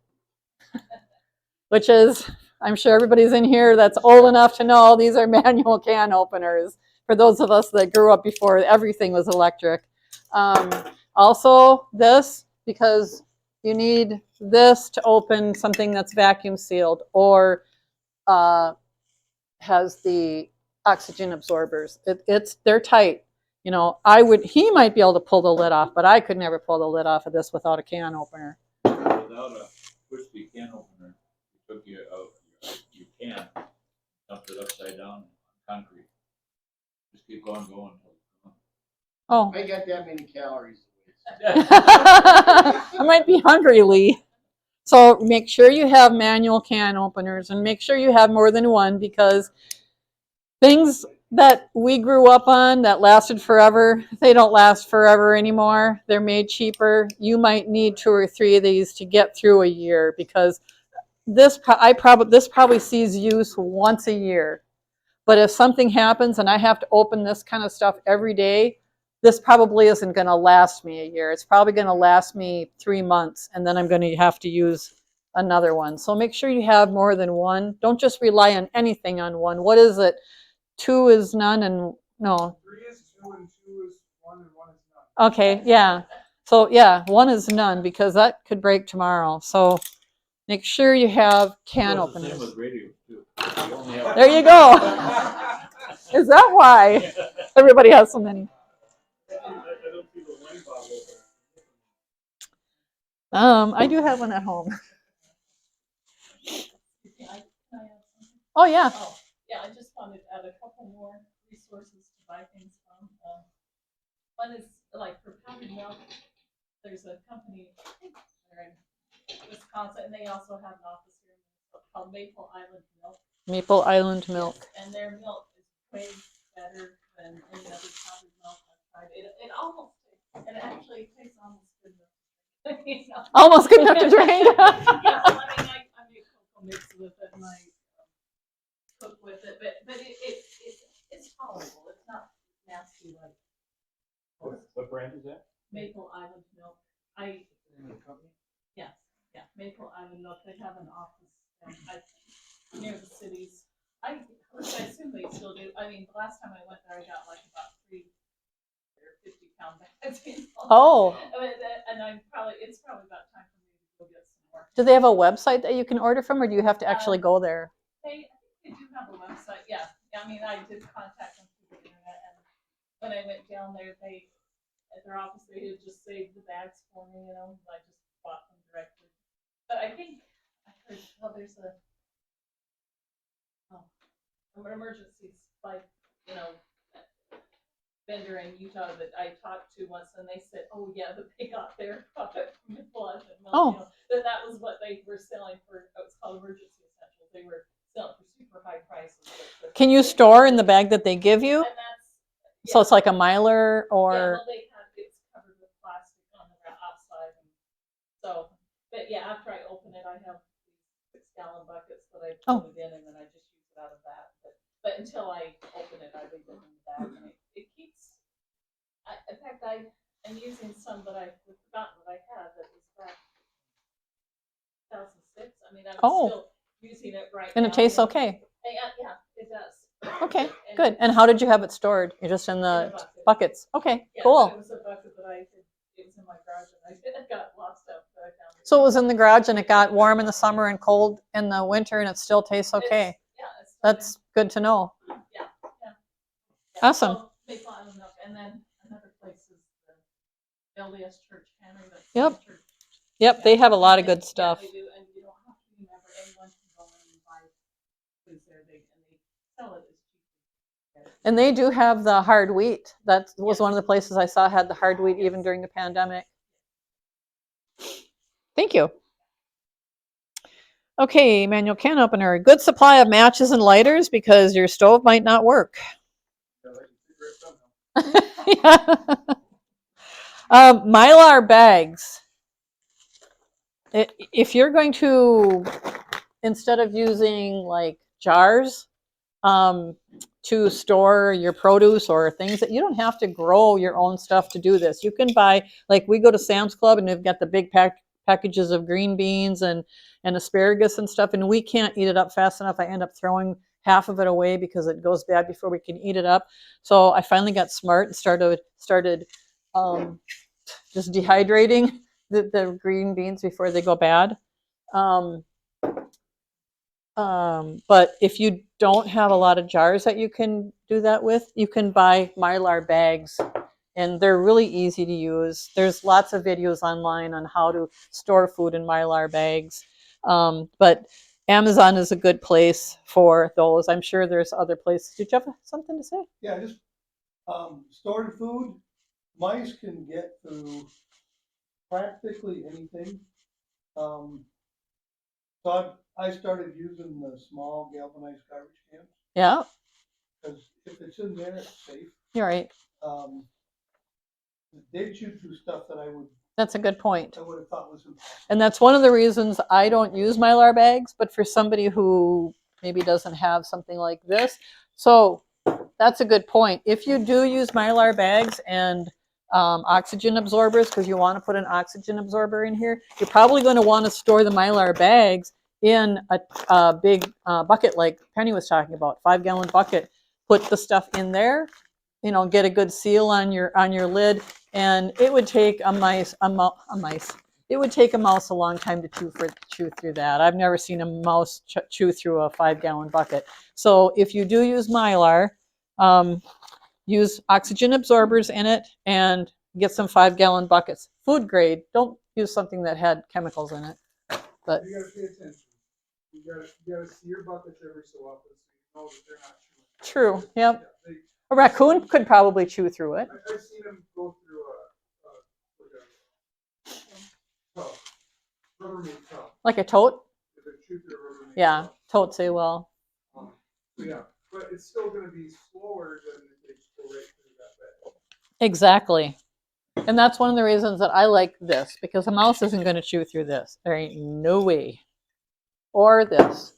S1: which is, I'm sure everybody's in here that's old enough to know these are manual can openers. For those of us that grew up before everything was electric. Also this, because you need this to open something that's vacuum sealed or has the oxygen absorbers. They're tight. He might be able to pull the lid off, but I could never pull the lid off of this without a can opener.
S5: Without a twisty can opener, you took your can, dumped it upside down on concrete. Just keep on going until
S1: Oh.
S3: I got that many calories.
S1: I might be hungry, Lee. So make sure you have manual can openers and make sure you have more than one, because things that we grew up on that lasted forever, they don't last forever anymore. They're made cheaper. You might need 2 or 3 of these to get through a year, because this probably sees use once a year. But if something happens and I have to open this kind of stuff every day, this probably isn't going to last me a year. It's probably going to last me 3 months, and then I'm going to have to use another one. So make sure you have more than one. Don't just rely on anything on one. What is it? 2 is none, and no.
S7: 3 is 2 and 2 is 1 and 1 is none.
S1: Okay, yeah. So yeah, 1 is none, because that could break tomorrow. So make sure you have can
S5: Well, it's the same
S1: openers.
S5: with radios too. You only have-
S1: There you go. Is that why everybody has so many? I do have one at home.
S4: Can I add something?
S1: Oh yeah.
S4: Oh, yeah, I just wanted to add a couple more resources to buy things from. One is like for powdered milk, there's a company, I think they're in Wisconsin, and they also have an office here called Maple Island Milk.
S1: Maple Island milk.
S4: And their milk is way better than any other powdered milk I've tried. It almost tastes, and it actually tastes almost good enough. You know?
S1: Almost good enough to drink.
S4: Yeah, well, I mean, I make cocoa mix with it, and I cook with it, but it's tolerable. It's not nasty like
S5: What brand is that?
S4: Maple Island Milk. Yeah, Maple Island Milk. They have an office near the cities. I assume they still do. I mean, the last time I went there, I got like about 3 or 50-pound bags. You know?
S1: Oh.
S4: And it's probably about time for me to go get some more.
S1: Do they have a website that you can order from, or do you have to actually go there?
S4: I think they do have a website. Yeah. I mean, I did contact them through the internet, and when I went down there, at their office, they had just saved the bags for me. You know, I just bought them directly. But I think I heard, well, there's an emergency like, you know, vendor in Utah that I talked to once, and they said, oh yeah, that they got their product from the blood and milk.
S1: Oh.
S4: You know, that was what they were selling for. It was called emergency essentials. They were selling for super high prices.
S1: Can you store in the bag that they give you?
S4: And that's,
S1: So it's like a miler, or?
S4: Yeah, well, it's covered with plastic on the outside. And so, but yeah, after I open it, I have these 6-gallon buckets that I put it in, and then I just use it out of that. But until I open it, I leave it in the bag, and it keeps. In fact, I'm using some that I forgot what I had that was back 2006. I mean, I'm still using it right now.
S1: And it tastes okay.
S4: Yeah, it does.
S1: Okay, good. And how did you have it stored? You're just in the buckets. Okay,
S4: Yeah,
S1: cool.
S4: it was a bucket that it was in my garage, and I got lost out, but I found it.
S1: So it was in the garage, and it got warm in the summer and cold in the winter, and it still tastes okay. That's good to know.
S4: Yeah.
S1: Awesome.
S4: So, Maple Island Milk, and then another place is the LDS Church Cannery.
S1: Yep. Yep, they have a lot of good stuff.
S4: Yeah, they do, and you don't have to remember anyone can go in and buy foods there. They sell it as cheap.
S1: And they do have the hard wheat. That was one of the places I saw had the hard wheat even during the pandemic. Thank you. Okay, manual can opener. Good supply of matches and lighters, because your stove might not work. Yeah. Mylar bags. If you're going to, instead of using like jars to store your produce or things, that you don't have to grow your own stuff to do this. You can buy, like we go to Sam's Club and they've got the big packages of green beans and asparagus and stuff, and we can't eat it up fast enough. I end up throwing half of it away because it goes bad before we can eat it up. So I finally got smart and started just dehydrating the green beans before they go bad. But if you don't have a lot of jars that you can do that with, you can buy Mylar bags, and they're really easy to use. There's lots of videos online on how to store food in Mylar bags. But Amazon is a good place for those. I'm sure there's other places. Did you have something to say?
S8: Yeah, just stored food. mice can get through practically anything. So I started using the small galvanized garbage cans,
S1: Yeah,
S8: because if it's in there, it's safe.
S1: you're right.
S8: They chew through stuff that
S1: That's a good point.
S8: I would have thought was impossible.
S1: And that's one of the reasons I don't use Mylar bags, but for somebody who maybe doesn't have something like this. So that's a good point. If you do use Mylar bags and oxygen absorbers, because you want to put an oxygen absorber in here, you're probably going to want to store the Mylar bags in a big bucket like Penny was talking about, 5-gallon bucket. Put the stuff in there, get a good seal on your lid, and it would take a mouse a long time to chew through that. I've never seen a mouse chew through a 5-gallon bucket. So if you do use Mylar, use oxygen absorbers in it and get some 5-gallon buckets. Food grade. Don't use something that had chemicals in it. But
S7: You gotta pay attention. You gotta see your buckets every so often, so you know that they're not chewing.
S1: true. Yep.
S7: Yeah,
S1: A raccoon could probably chew through it.
S7: I've seen them go through a tub, Rubbermaid tub.
S1: Like a tote.
S7: If they chew through a Rubbermaid
S1: Yeah,
S7: tub.
S1: totes say well.
S7: So yeah, but it's still gonna be slower than if they just go right through that bed.
S1: Exactly. And that's one of the reasons that I like this, because a mouse isn't going to chew through this. There ain't no way. Or this.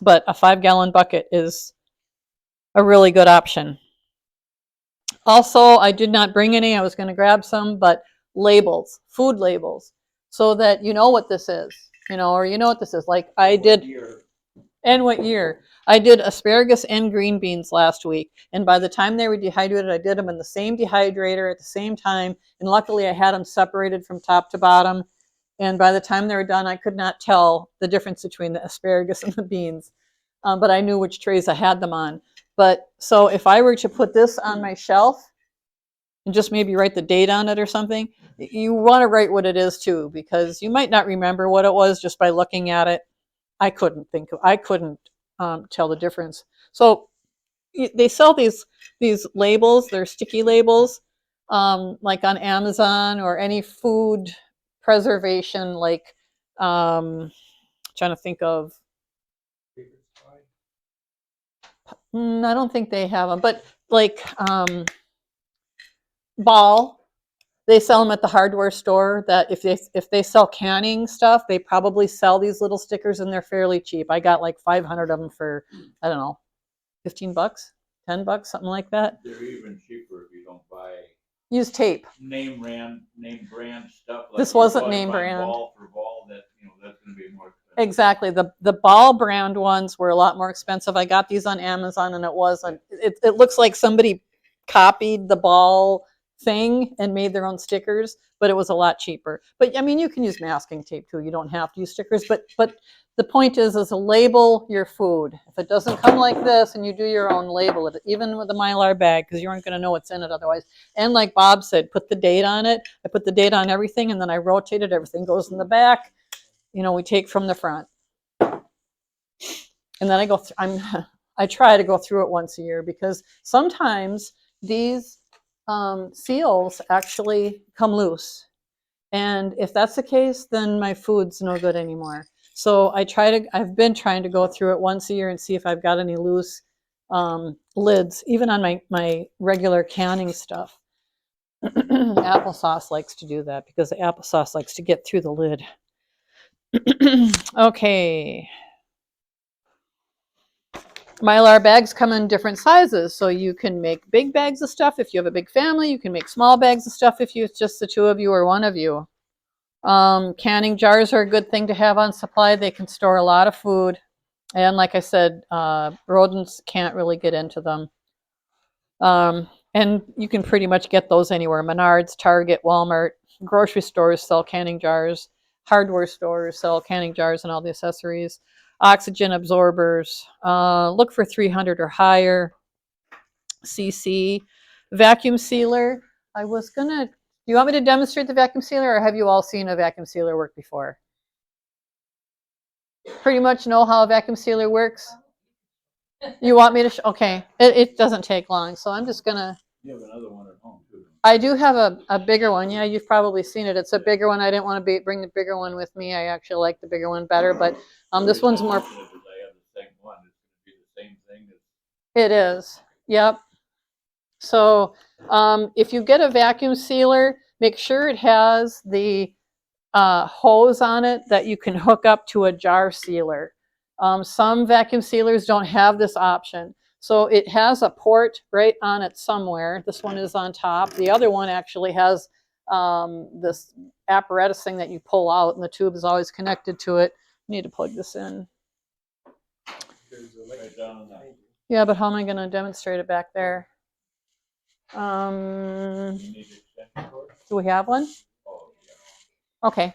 S1: But a 5-gallon bucket is a really good option. Also, I did not bring any. I was going to grab some, but labels, food labels, so that you know what this is, or you know what this is. Like I did. And what year. I did asparagus and green beans last week, and by the time they were dehydrated, I did them in the same dehydrator at the same time, and luckily I had them separated from top to bottom, and by the time they were done, I could not tell the difference between the asparagus and the beans, but I knew which trays I had them on. But so if I were to put this on my shelf and just maybe write the date on it or something, you want to write what it is too, because you might not remember what it was just by looking at it. I couldn't tell the difference. So they sell these labels. They're sticky labels, like on Amazon or any food preservation. Like trying to think of. I don't think they have them, but like Ball. They sell them at the hardware store. That if they sell canning stuff, they probably sell these little stickers, and they're fairly cheap. I got like 500 of them for, I don't know, $15, $10, something like that.
S5: They're even cheaper if you don't buy
S1: Use tape.
S5: name brand stuff. Like
S1: This wasn't name brand.
S5: Ball for Ball, that's going to be more expensive.
S1: Exactly. The Ball brand ones were a lot more expensive. I got these on Amazon, and it looks like somebody copied the Ball thing and made their own stickers, but it was a lot cheaper. But I mean, you can use masking tape too. You don't have to use stickers, but the point is label your food. If it doesn't come like this and you do your own, label it, even with a Mylar bag, because you aren't going to know what's in it otherwise. And like Bob said, put the date on it. I put the date on everything, and then I rotate it. Everything goes in the back. We take from the front. And then I go I try to go through it once a year, because sometimes these seals actually come loose. And if that's the case, then my food's no good anymore. So I've been trying to go through it once a year and see if I've got any loose lids, even on my regular canning stuff. Applesauce likes to do that, because the applesauce likes to get through the lid. Okay. Mylar bags come in different sizes, so you can make big bags of stuff if you have a big family. You can make small bags of stuff if it's just the two of you or one of you. Canning jars are a good thing to have on supply. They can store a lot of food, and like I said, rodents can't really get into them. And you can pretty much get those anywhere. Menards, Target, Walmart, grocery stores sell canning jars. Hardware stores sell canning jars and all the accessories. Oxygen absorbers. Look for 300 or higher cc. Vacuum sealer. Do you want me to demonstrate the vacuum sealer, or have you all seen a vacuum sealer work before? Pretty much know how a vacuum sealer works? You want me to, okay, it doesn't take long, so I'm just gonna,
S5: You have another one at home too.
S1: I do have a bigger one. Yeah, you've probably seen it. It's a bigger one. I didn't want to bring the bigger one with me. I actually like the bigger one better, but this one's more,
S5: I have the same one, it's gonna be the same thing as.
S1: it is, yep. So if you get a vacuum sealer, make sure it has the hose on it that you can hook up to a jar sealer. Some vacuum sealers don't have this option. So it has a port right on it somewhere. This one is on top. The other one actually has this apparatus thing that you pull out, and the tube is always connected to it. You need to plug this in.
S5: Right down in that.
S1: Yeah, but how am I going to demonstrate it back there?
S5: You need extension cord?
S1: Do we have one?
S5: Oh, yeah.
S1: Okay.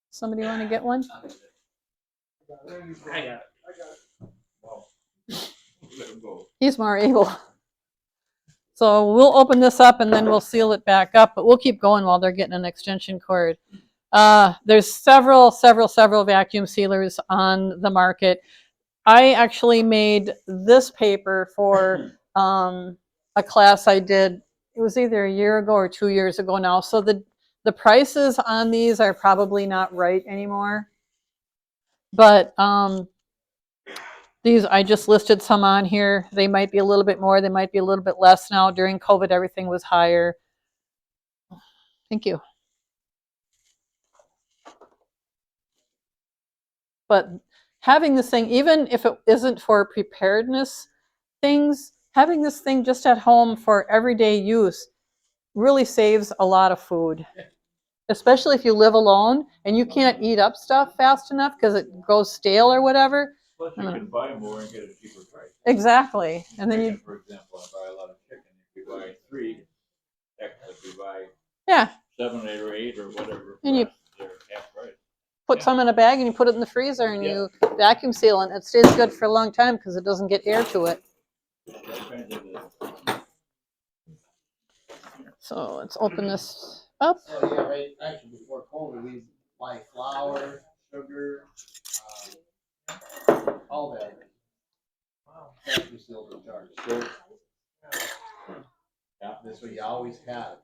S1: Somebody want to get one?
S2: I got it.
S5: Well, let 'em go.
S1: He's more able. So we'll open this up and then we'll seal it back up, but we'll keep going while they're getting an extension cord. There's several vacuum sealers on the market. I actually made this paper for a class I did. It was either a year ago or 2 years ago now. So the prices on these are probably not right anymore. But these, I just listed some on here. They might be a little bit more, they might be a little bit less now. During COVID, everything was higher. Thank you. But having this thing, even if it isn't for preparedness things, having this thing just at home for everyday use really saves a lot of food. Especially if you live alone and you can't eat up stuff fast enough because it goes stale or whatever.
S5: Plus you can buy more and get a cheaper price.
S1: Exactly. And then you,
S5: for example, I buy a lot of chicken. If you buy 3, heck, if you buy
S1: yeah,
S5: 7 or 8 or whatever,
S1: and you
S5: they're half price.
S1: put some in a bag and you put it in the freezer and you vacuum seal it. It stays good for a long time because it doesn't get air to it. So let's open this up.
S3: Oh, yeah, right, actually, before COVID, we buy flour, sugar, all that. Wow. Factory sealed in jars.
S5: Yeah,
S3: This way you always have it.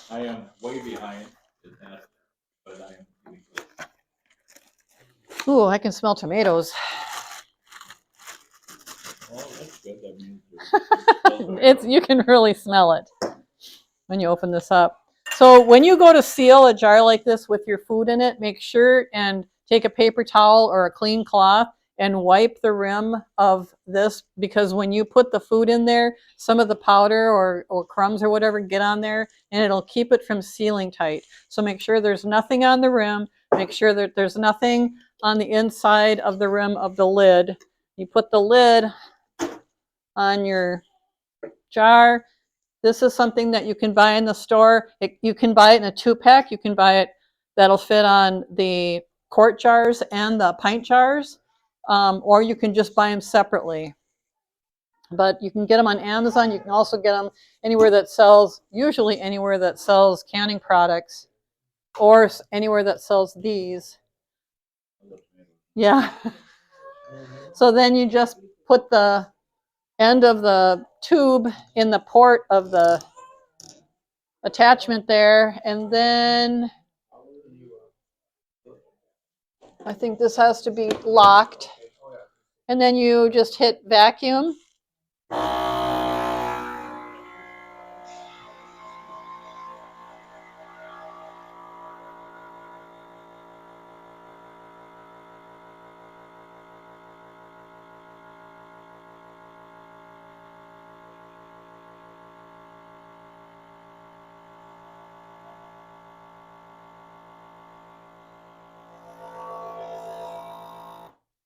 S5: I am way behind in that, but I am doing good.
S1: Ooh, I can smell tomatoes.
S5: Oh, that's good. That means
S1: It's, you can really smell it when you open this up. So when you go to seal a jar like this with your food in it, make sure and take a paper towel or a clean cloth and wipe the rim of this, because when you put the food in there, some of the powder or crumbs or whatever get on there and it'll keep it from sealing tight. So make sure there's nothing on the rim. Make sure that there's nothing on the inside of the rim of the lid. You put the lid on your jar. This is something that you can buy in the store. You can buy it in a 2-pack. You can buy it that'll fit on the quart jars and the pint jars, or you can just buy them separately. But you can get them on Amazon. You can also get them anywhere that sells, usually anywhere that sells canning products, or anywhere that sells these. Yeah. So then you just put the end of the tube in the port of the attachment there, and then I think this has to be locked, and then you just hit vacuum.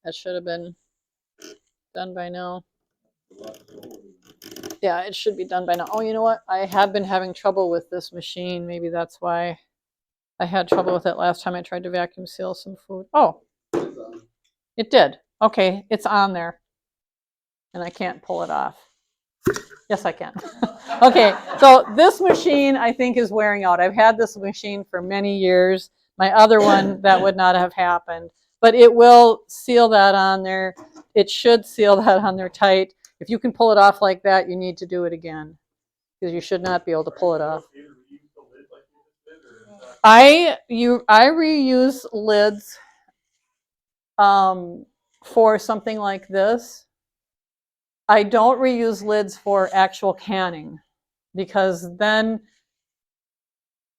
S1: That should have been done by now. Yeah, it should be done by now. Oh, you know what? I have been having trouble with this machine. Maybe that's why I had trouble with it last time I tried to vacuum seal some food. Oh, it did. Okay, it's on there. And I can't pull it off. Yes, I can. Okay, so this machine I think is wearing out. I've had this machine for many years. My other one, that would not have happened. But it will seal that on there. it should seal that on there tight. If you can pull it off like that, you need to do it again, because you should not be able to pull it off. I reuse lids for something like this. I don't reuse lids for actual canning, because then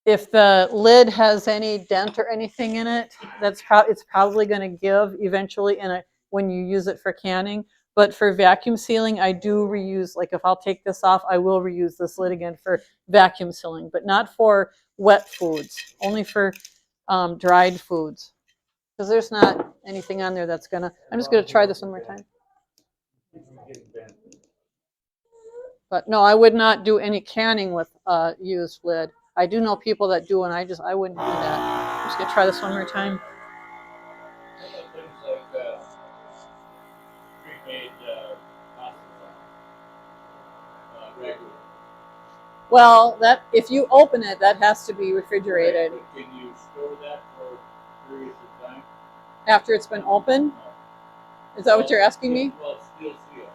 S1: if the lid has any dent or anything in it, it's probably going to give eventually when you use it for canning. But for vacuum sealing, I do reuse, like if I'll take this off, I will reuse this lid again for vacuum sealing, but not for wet foods, only for dried foods. Because there's not anything on there that's gonna, I'm just gonna try this one more time. But no, I would not do any canning with a used lid. I do know people that do, and I wouldn't do that. I'm just gonna try this one more time.
S5: Things like pre-made pasta sauce, regular.
S1: Well, that if you open it, that has to be refrigerated.
S5: Right, but can you store that for periods of time?
S1: After it's been opened? Is that what you're asking me?
S5: Well, steel seal.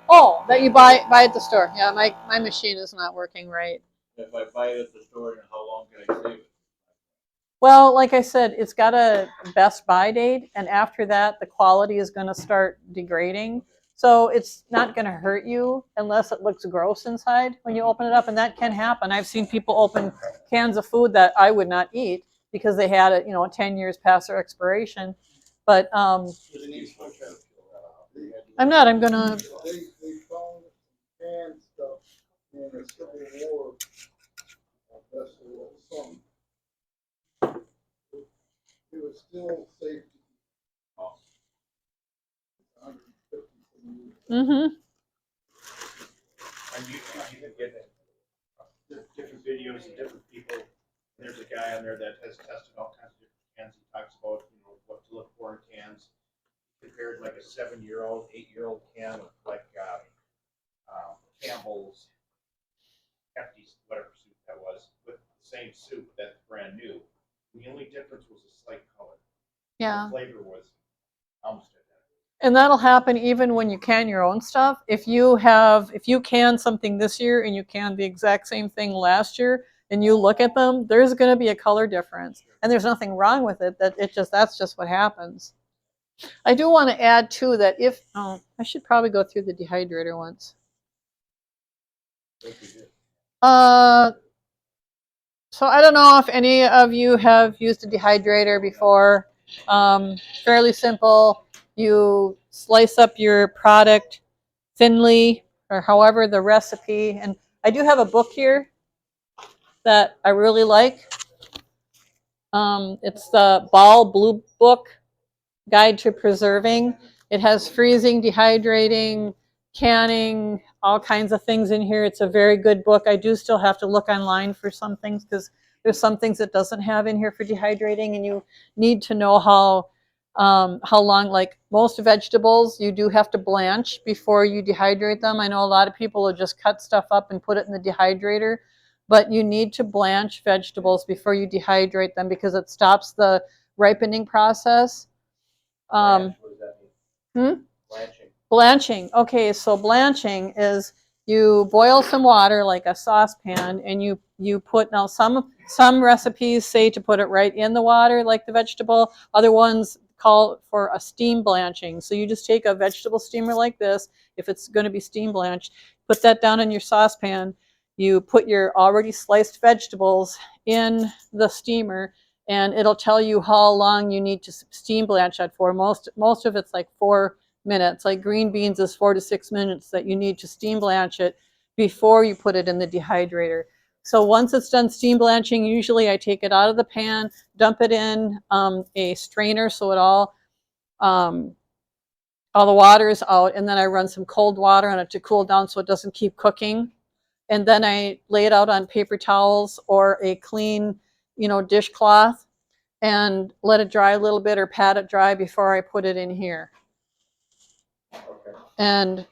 S1: Oh, that you buy at the store. Yeah, my machine is not working right.
S5: If I buy it at the store, then how long can I save it?
S1: Well, like I said, it's got a best buy date, and after that, the quality is going to start degrading. So it's not going to hurt you unless it looks gross inside when you open it up, and that can happen. I've seen people open cans of food that I would not eat because they had it, 10 years past their expiration. But I'm not. I'm gonna.
S8: They found canned stuff in a Civil War vessel or something. It was still safe.
S1: Mm-hmm.
S2: On YouTube, you can get different videos of different people. There's a guy on there that has tested all kinds of different cans. He talks about, what to look for in cans. Compared like a 7-year-old, 8-year-old can with like Campbell's hefty, whatever soup that was, with the same soup that's brand new. The only difference was a slight color.
S1: Yeah.
S2: The flavor was almost identical.
S1: And that'll happen even when you can your own stuff. If you can something this year and you can the exact same thing last year, and you look at them, there's going to be a color difference, and there's nothing wrong with it. That's just what happens. I do want to add too that I should probably go through the dehydrator once. So I don't know if any of you have used a dehydrator before. Fairly simple. You slice up your product thinly, or however the recipe. And I do have a book here that I really like. It's the Ball Blue Book Guide to Preserving. It has freezing, dehydrating, canning, all kinds of things in here. It's a very good book. I do still have to look online for some things because there's some things it doesn't have in here for dehydrating, and you need to know how long, like most vegetables, you do have to blanch before you dehydrate them. I know a lot of people will just cut stuff up and put it in the dehydrator, but you need to blanch vegetables before you dehydrate them because it stops the ripening process.
S2: What does that mean? Blanching.
S1: Blanching. Okay, so blanching is you boil some water like a saucepan, and you put, now some recipes say to put it right in the water like the vegetable. Other ones call for a steam blanching. So you just take a vegetable steamer like this, if it's going to be steam blanched, put that down in your saucepan. You put your already sliced vegetables in the steamer, and it'll tell you how long you need to steam blanch that for. Most of it's like 4 minutes. Like green beans is 4 to 6 minutes that you need to steam blanch it before you put it in the dehydrator. So once it's done steam blanching, usually I take it out of the pan, dump it in a strainer so it all the water is out, and then I run some cold water on it to cool down so it doesn't keep cooking. And then I lay it out on paper towels or a clean, dishcloth, and let it dry a little bit or pat it dry before I put it in here.
S2: Okay.
S1: And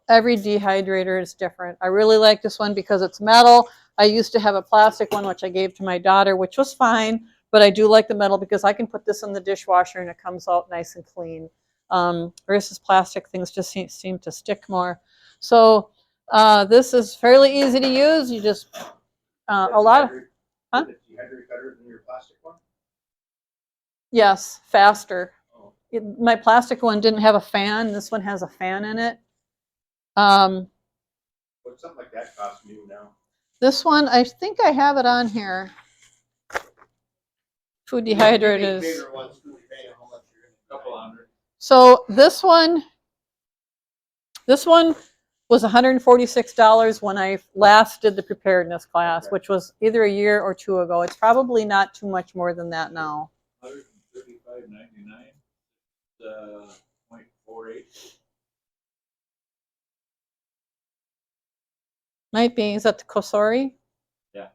S1: every dehydrator is different. I really like this one because it's metal. I used to have a plastic one, which I gave to my daughter, which was fine, but I do like the metal because I can put this in the dishwasher and it comes out nice and clean. versus plastic. Things just seem to stick more. So this is fairly easy to use. You just a lot of huh?
S3: Dehydrate better than your plastic one?
S1: Yes, faster.
S3: Oh.
S1: My plastic one didn't have a fan. This one has a fan in it. Um,
S3: What's something like that cost new now?
S1: this one, I think I have it on here. Food dehydrator is.
S3: Bigger ones, who pay how much you're gonna
S5: Couple hundred.
S1: So this one was $146 when I last did the preparedness class,
S3: Okay.
S1: which was either a year or two ago. It's probably not too much more than that now.
S5: $135.99. 0.48.
S1: Might be. Is that the Kosori?
S5: Yeah.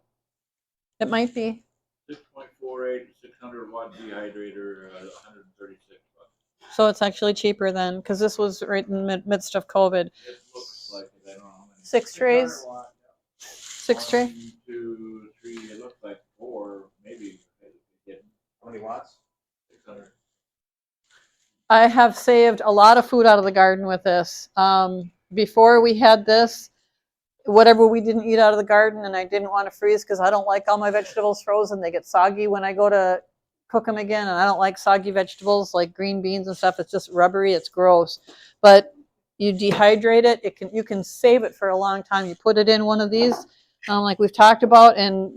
S1: It might be.
S5: 6.48, 600-watt dehydrator, $136.
S1: So it's actually cheaper then, because this was right in the midst of COVID.
S5: It looks like it. I don't know how many.
S1: 6 trays. 6 tray.
S5: 1, 2, 3. It looks like 4, maybe.
S3: How many watts?
S5: 600.
S1: I have saved a lot of food out of the garden with this. Before we had this, whatever we didn't eat out of the garden, and I didn't want to freeze because I don't like all my vegetables frozen. They get soggy when I go to cook them again, and I don't like soggy vegetables like green beans and stuff. It's just rubbery. It's gross. But you dehydrate it. You can save it for a long time. You put it in one of these, like we've talked about, and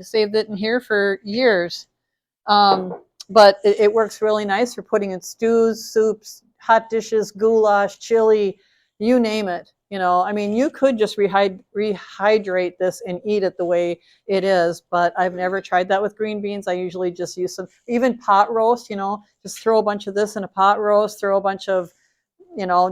S1: saved it in here for years. But it works really nice for putting in stews, soups, hot dishes, goulash, chili, you name it. I mean, you could just rehydrate this and eat it the way it is, but I've never tried that with green beans. I usually just use some, even pot roast, just throw a bunch of this in a pot roast, throw a bunch of,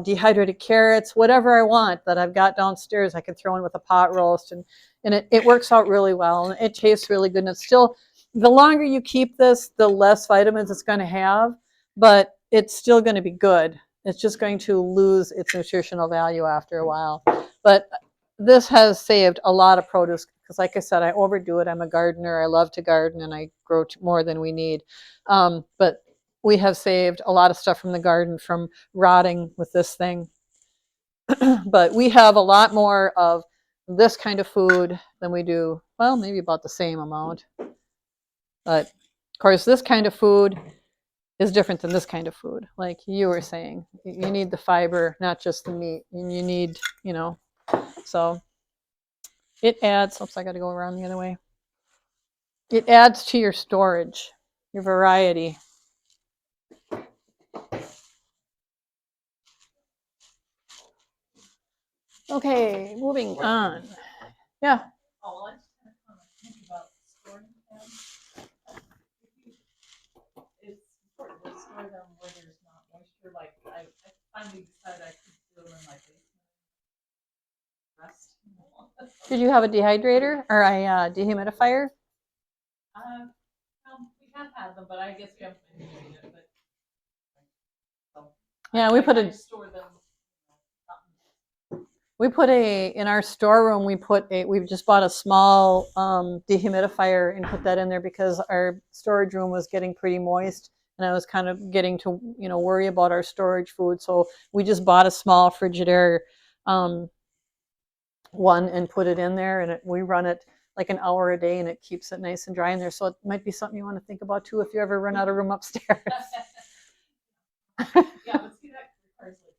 S1: dehydrated carrots, whatever I want that I've got downstairs, I can throw in with a pot roast, and it works out really well, and it tastes really good. And it's still, the longer you keep this, the less vitamins it's going to have, but it's still going to be good. It's just going to lose its nutritional value after a while. But this has saved a lot of produce because, like I said, I overdo it. I'm a gardener. I love to garden, and I grow more than we need. But we have saved a lot of stuff from the garden from rotting with this thing. But we have a lot more of this kind of food than we do, well, maybe about the same amount. But of course, this kind of food is different than this kind of food. Like you were saying, you need the fiber, not just the meat. And you need, so it adds, oops, I got to go around the other way. It adds to your storage, your variety. Okay, moving on. Yeah.
S4: Oh, well, I just kind of think about storing them. It's important to store them where there's not moisture. Like I finally decided I could do them in my basement. Rest.
S1: Did you have a dehydrator or a dehumidifier?
S4: We have had them, but I guess we haven't been using it. But so,
S1: Yeah, we put
S4: kind of store them.
S1: in our storeroom, we just bought a small dehumidifier and put that in there because our storage room was getting pretty moist, and I was kind of getting to, worry about our storage food. So we just bought a small Frigidaire one and put it in there, and we run it like an hour a day, and it keeps it nice and dry in there. So it might be something you want to think about too if you ever run out of room upstairs.
S4: Yeah, but see, that requires electricity.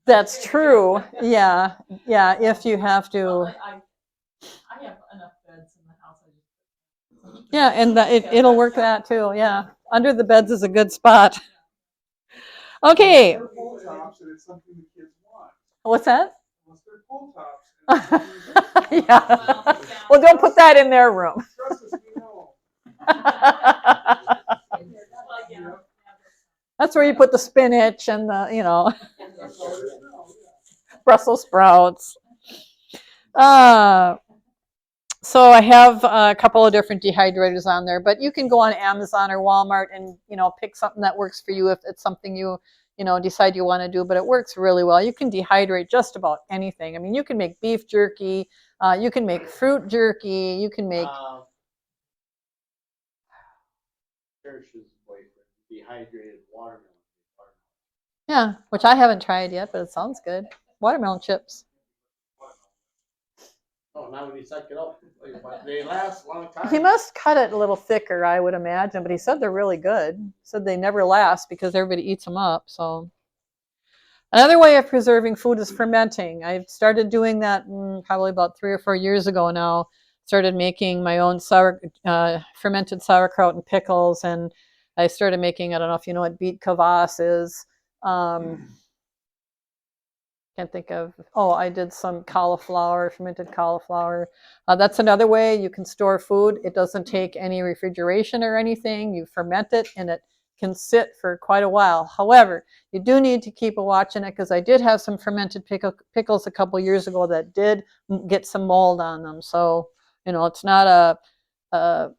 S1: That's true. Yeah. If you have to.
S4: Well, I have enough beds in the house.
S1: Yeah, and it'll work that too. Yeah, under the beds is a good spot. Okay.
S7: They're pull tops and it's something the kids want.
S1: What's that?
S7: Unless they're pull tops. And it's something the kids want.
S1: Yeah. Well, don't put that in their room.
S7: Trust us, we know.
S1: That's where you put the spinach and the,
S7: That's all it is now, yeah.
S1: Brussels sprouts. So I have a couple of different dehydrators on there, but you can go on Amazon or Walmart and, pick something that works for you if it's something you decide you want to do, but it works really well. You can dehydrate just about anything. I mean, you can make beef jerky, you can make fruit jerky, you can make...
S3: Cherish's boyfriend dehydrated watermelon.
S1: Yeah, which I haven't tried yet, but it sounds good. Watermelon chips.
S3: Oh, now when you suck it up, they last a long time.
S1: He must cut it a little thicker, I would imagine, but he said they're really good. He said they never last because everybody eats them up. So another way of preserving food is fermenting. I've started doing that probably about 3 or 4 years ago now. Started making my own fermented sauerkraut and pickles, and I started making, I don't know if you know what beet kvass is. Can't think of, oh, I did some cauliflower, fermented cauliflower. That's another way you can store food. It doesn't take any refrigeration or anything. You ferment it and it can sit for quite a while. However, you do need to keep a watch on it because I did have some fermented pickles a couple years ago that did get some mold on them. So, you know, it's not a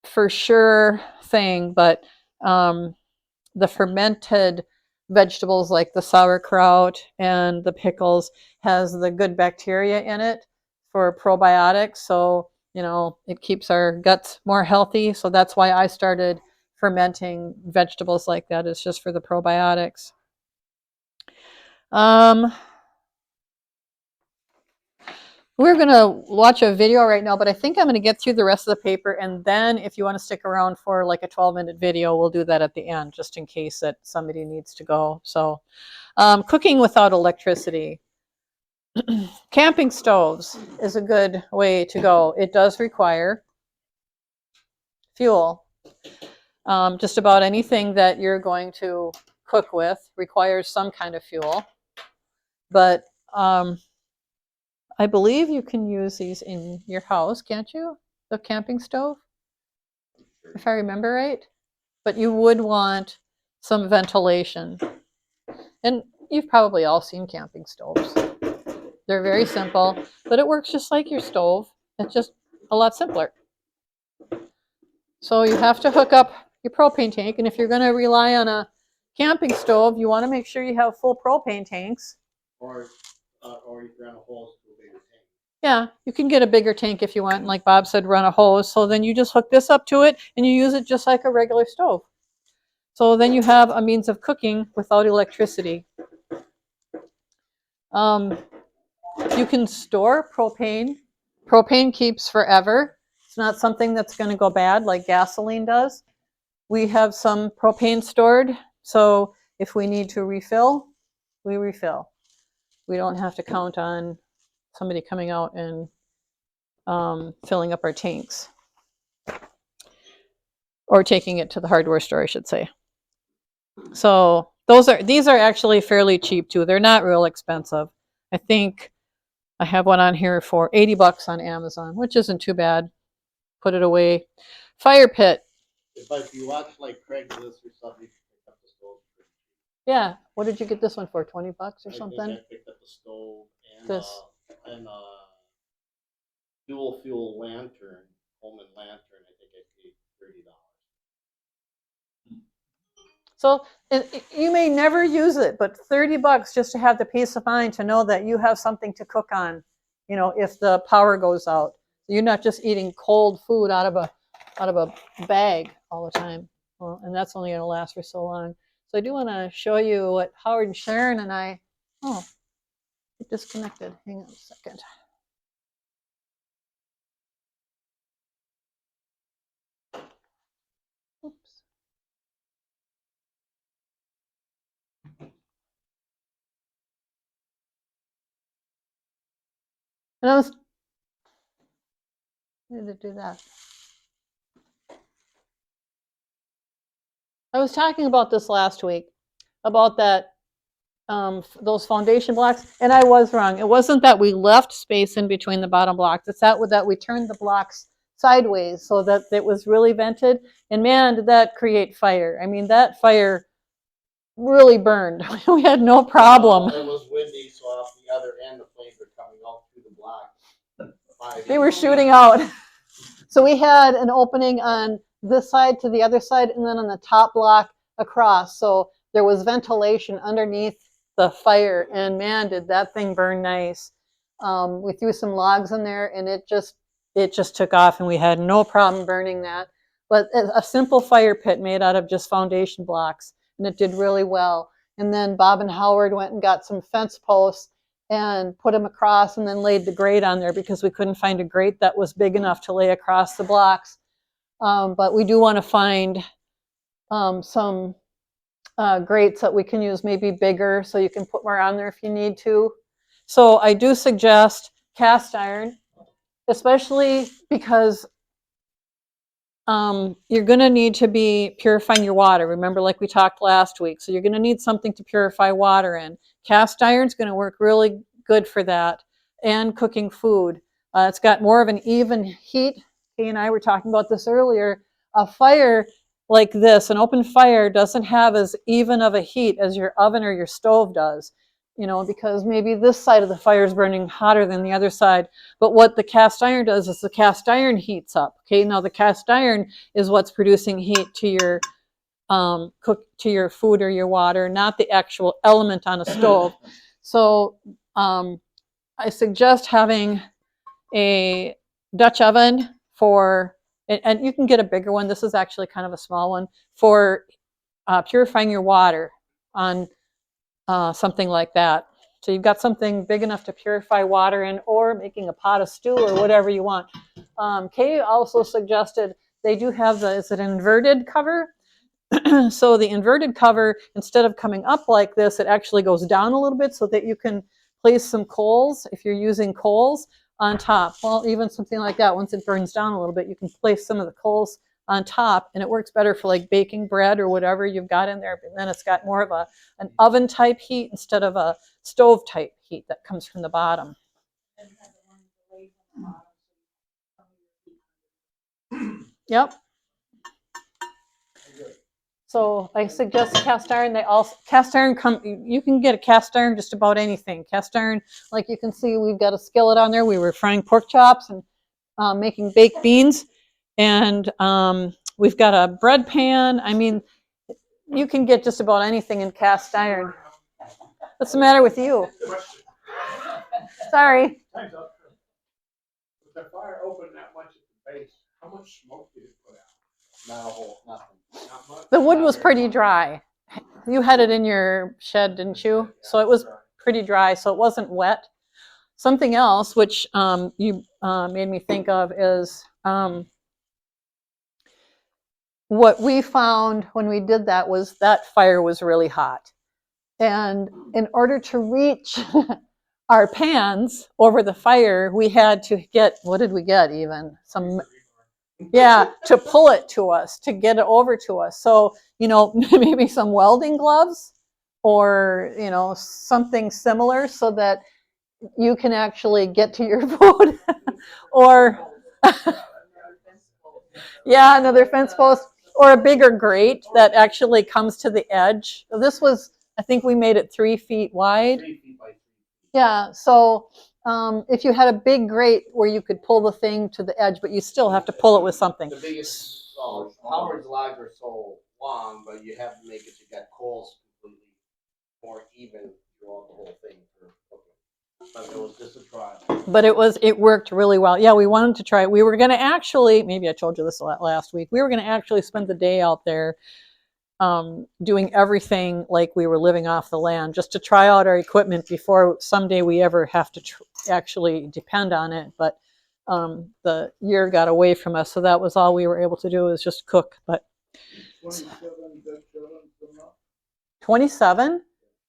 S1: for sure thing, but the fermented vegetables like the sauerkraut and the pickles has the good bacteria in it for probiotics. So, you know, it keeps our guts more healthy. So that's why I started fermenting vegetables like that. It's just for the probiotics. We're going to watch a video right now, but I think I'm going to get through the rest of the paper. And then if you want to stick around for like a 12-minute video, we'll do that at the end, just in case that somebody needs to go. So cooking without electricity. Camping stoves is a good way to go. It does require fuel. Just about anything that you're going to cook with requires some kind of fuel. But I believe you can use these in your house, can't you? The camping stove, if I remember right. But you would want some ventilation. And you've probably all seen camping stoves. They're very simple, but it works just like your stove. It's just a lot simpler. So you have to hook up your propane tank, and if you're going to rely on a camping stove, you want to make sure you have full propane tanks.
S3: Or you run a hose to a bigger tank.
S1: Yeah, you can get a bigger tank if you want. And like Bob said, run a hose. So then you just hook this up to it and you use it just like a regular stove. So then you have a means of cooking without electricity. You can store propane. Propane keeps forever. It's not something that's going to go bad like gasoline does. We have some propane stored. So if we need to refill, we refill. We don't have to count on somebody coming out and filling up our tanks. Or taking it to the hardware store, I should say. So these are actually fairly cheap too. They're not real expensive. I think I have one on here for $80 on Amazon, which isn't too bad. Put it away. Fire pit.
S3: If you watch like Craigslist or something, you can pick up the stove.
S1: Yeah. What did you get this one for? $20 or something?
S3: I picked up the stove and dual fuel lantern, Coleman lantern. I think I paid $30.
S1: So you may never use it, but $30 just to have the peace of mind to know that you have something to cook on, you know, if the power goes out. You're not just eating cold food out of a bag all the time. Well, and that's only going to last for so long. So I do want to show you what Howard and Sharon and it disconnected. Hang on a second. Oops. And I need to do that. I was talking about this last week, about that, those foundation blocks, and I was wrong. It wasn't that we left space in between the bottom blocks. It's that we turned the blocks sideways so that it was really vented. And man, did that create fire. I mean, that fire really burned. We had no problem.
S3: It was windy, so off the other end, the flames were coming out through the block.
S1: They were shooting out. So we had an opening on this side to the other side, and then on the top block across. So there was ventilation underneath the fire, and man, did that thing burn nice. We threw some logs in there, and it just took off, and we had no problem burning that. But a simple fire pit made out of just foundation blocks, and it did really well. And then Bob and Howard went and got some fence posts and put them across and then laid the grate on there because we couldn't find a grate that was big enough to lay across the blocks. But we do want to find some grates that we can use, maybe bigger, so you can put more on there if you need to. So I do suggest cast iron, especially because you're going to need to be purifying your water. Remember, like we talked last week. So you're going to need something to purify water in. Cast iron is going to work really good for that, and cooking food. It's got more of an even heat. Kay and I were talking about this earlier. A fire like this, an open fire, doesn't have as even of a heat as your oven or your stove does. You know, because maybe this side of the fire is burning hotter than the other side. But what the cast iron does is the cast iron heats up. Okay, now the cast iron is what's producing heat to your to your food or your water, not the actual element on a stove. So I suggest having a Dutch oven for, and you can get a bigger one. This is actually kind of a small one for purifying your water on something like that. So you've got something big enough to purify water in, or making a pot of stew or whatever you want. Kay also suggested they do have the, is it an inverted cover? So the inverted cover, instead of coming up like this, it actually goes down a little bit so that you can place some coals, if you're using coals, on top. Well, even something like that, once it burns down a little bit, you can place some of the coals on top, and it works better for like baking bread or whatever you've got in there. And then it's got more of an oven type heat instead of a stove type heat that comes from the bottom. Yep. So I suggest cast iron. They also cast iron you can get a cast iron just about anything. Cast iron, like you can see, we've got a skillet on there. We were frying pork chops and making baked beans, and we've got a bread pan. I mean, you can get just about anything in cast iron. What's the matter with you? Sorry.
S7: Time's up. With the fire open that much at the base, how much smoke did it put out?
S3: Not a whole, nothing.
S7: Not much.
S1: The wood was pretty dry. You had it in your shed, didn't you? So it was pretty dry, so it wasn't wet. Something else which you made me think of is what we found when we did that was that fire was really hot. And in order to reach our pans over the fire, we had to get, what did we get even? To pull it to us, to get it over to us. So, you know, maybe some welding gloves or, you know, something similar so that you can actually get to your food. Or, yeah, another fence post or a bigger grate that actually comes to the edge. This was, I think we made it 3 feet wide.
S3: 3 feet by 3 feet.
S1: Yeah, so if you had a big grate where you could pull the thing to the edge, but you still have to pull it with something.
S3: The biggest, Howard's logs are so long, but you have to make it to get coals completely more even throughout the whole thing for cooking. But it was just a trial.
S1: But it worked really well. Yeah, we wanted to try it. We were going to actually, maybe I told you this last week, we were going to actually spend the day out there doing everything like we were living off the land, just to try out our equipment before someday we ever have to actually depend on it. But the year got away from us, so that was all we were able to do, was just cook. But 27?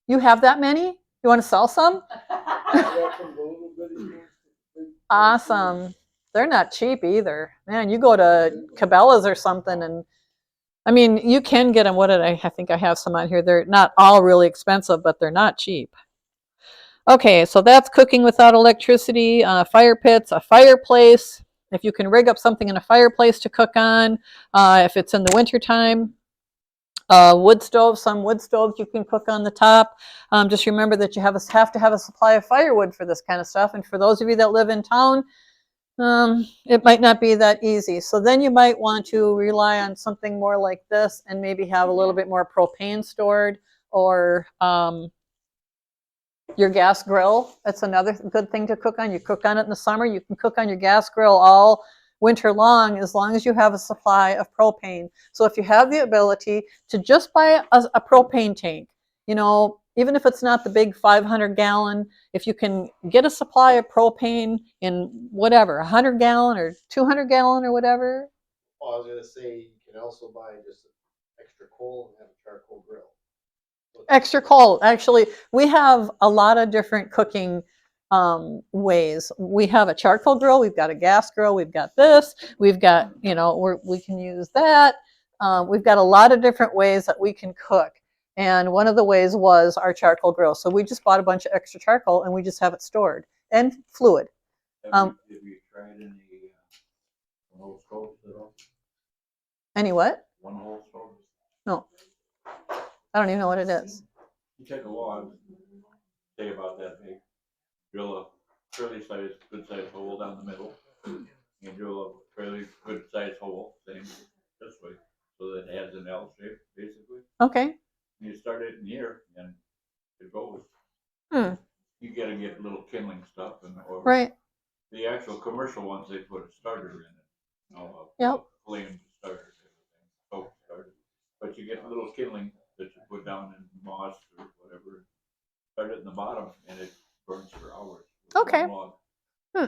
S1: You have that many? You want to sell some? Awesome. They're not cheap either. Man, you go to Cabela's or something, and I mean, you can get them. What did I think I have some on here. They're not all really expensive, but they're not cheap. Okay, so that's cooking without electricity, fire pits, a fireplace. If you can rig up something in a fireplace to cook on, if it's in the wintertime, wood stoves, some wood stoves you can cook on the top. Just remember that you have to have a supply of firewood for this kind of stuff. And for those of you that live in town, it might not be that easy. So then you might want to rely on something more like this and maybe have a little bit more propane stored, or your gas grill. That's another good thing to cook on. You cook on it in the summer. You can cook on your gas grill all winter long as you have a supply of propane. So if you have the ability to just buy a propane tank You know, even if it's not the big 500 gallon, if you can get a supply of propane in whatever, 100 gallon or 200 gallon or whatever.
S3: Well, I was gonna say, you can also buy just extra coal and have a charcoal grill.
S1: Extra coal. Actually, we have a lot of different cooking ways. We have a charcoal grill, we've got a gas grill, we've got this, we've got, you know, we can use that. We've got a lot of different ways that we can cook. And one of the ways was our charcoal grill. So we just bought a bunch of extra charcoal and we just have it stored and fluid.
S5: Have you tried any one hole stoves at all?
S1: Any what?
S5: One hole stove?
S1: No. I don't even know what it is.
S5: You take a log, say about that big, drill a fairly sized, good sized hole down the middle. You drill a fairly good sized hole, same this way, so that it has an L shape, basically.
S1: Okay.
S5: You start it in here and it goes.
S1: Hmm.
S5: You gotta get little kindling stuff and or
S1: Right.
S5: the actual commercial ones, they put a starter in it. You know,
S1: Yep.
S5: a flame starter, stove starter. But you get a little kindling that you put down in moss or whatever. Start it in the bottom and it burns for hours.
S1: Okay.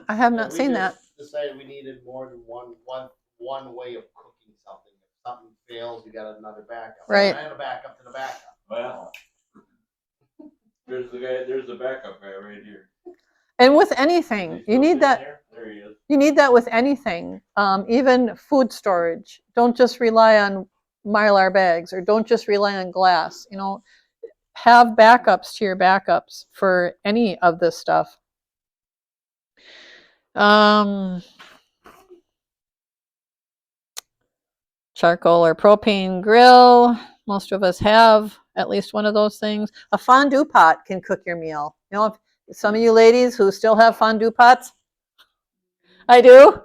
S1: I have not seen that.
S3: Decided we needed more than one way of cooking something. If something fails, you got another backup.
S1: Right.
S3: And a backup to the backup.
S5: Well, there's the backup guy right here.
S1: And with anything, you need that.
S5: There he is.
S1: You need that with anything, even food storage. Don't just rely on Mylar bags or don't just rely on glass. You know, have backups to your backups for any of this stuff. Charcoal or propane grill. Most of us have at least one of those things. A fondue pot can cook your meal. You know, if some of you ladies who still have fondue pots, I do.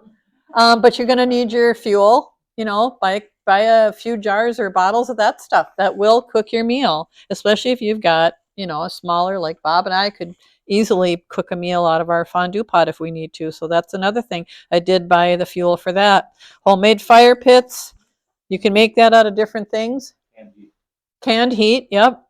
S1: But you're going to need your fuel. You know, buy a few jars or bottles of that stuff that will cook your meal, especially if you've got, you know, a smaller, like Bob and I could easily cook a meal out of our fondue pot if we need to. So that's another thing. I did buy the fuel for that. Homemade fire pits. You can make that out of different things. Canned heat, yep.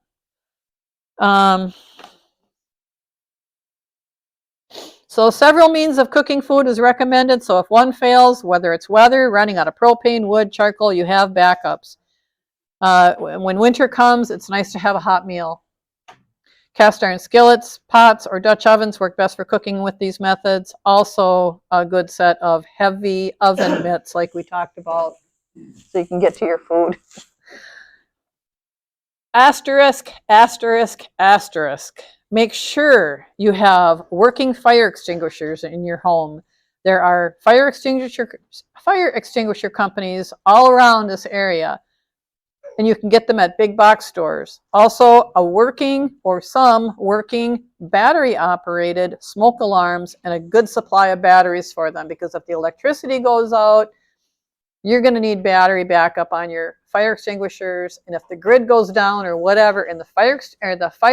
S1: So several means of cooking food is recommended. So if one fails, whether it's weather, running out of propane, wood, charcoal, you have backups. When winter comes, it's nice to have a hot meal. Cast iron skillets, pots, or Dutch ovens work best for cooking with these methods. Also a good set of heavy oven mitts like we talked about, so you can get to your food. Asterisk, asterisk, asterisk. Make sure you have working fire extinguishers in your home. There are fire extinguisher companies all around this area, and you can get them at big box stores. Also, a working or some working battery operated smoke alarms and a good supply of batteries for them, because if the electricity goes out, you're going to need battery backup on your fire extinguishers. And if the grid goes down or whatever, and the fire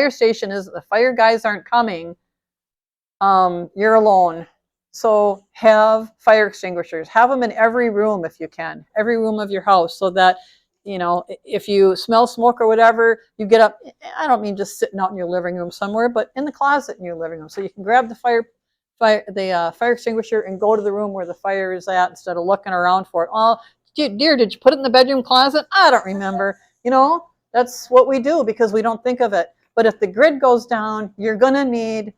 S1: station is, the fire guys aren't coming, you're alone. So have fire extinguishers. Have them in every room if you can, every room of your house, so that, you know, if you smell smoke or whatever, you get up. I don't mean just sitting out in your living room somewhere, but in the closet in your living room, so you can grab the fire extinguisher and go to the room where the fire is at instead of looking around for it. Oh, dear, did you put it in the bedroom closet? I don't remember. You know, that's what we do because we don't think of it. But if the grid goes down, you're going to need,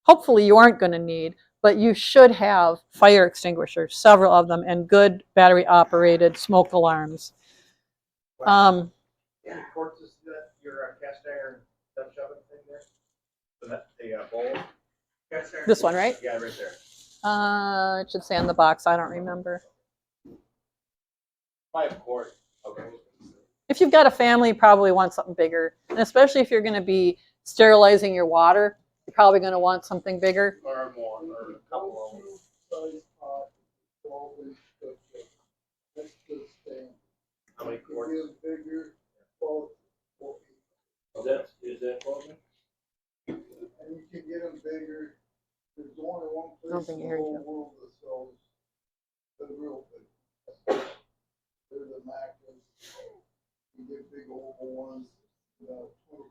S1: hopefully you aren't going to need, but you should have fire extinguishers, several of them, and good battery operated smoke alarms.
S2: Any quartz is that your cast iron Dutch oven thing there? So that the bowl.
S1: This one, right?
S2: Yeah, right there.
S1: It should say on the box. I don't remember.
S3: 5 quart. Okay.
S1: If you've got a family, you probably want something bigger, and especially if you're going to be sterilizing your water, you're probably going to want something bigger.
S3: Or more, or a couple of them.
S8: Size pot, 12-inch Dutch. That's the stand.
S3: How many
S8: If you
S3: quarts?
S8: get bigger, 12, 14.
S5: Is that for me?
S8: And you can get them bigger. There's only one
S1: I don't
S8: place
S1: think
S8: in
S1: you
S8: the
S1: heard
S8: whole
S1: you.
S8: world that sells the real big. They're the Macas. You get big oval ones, 22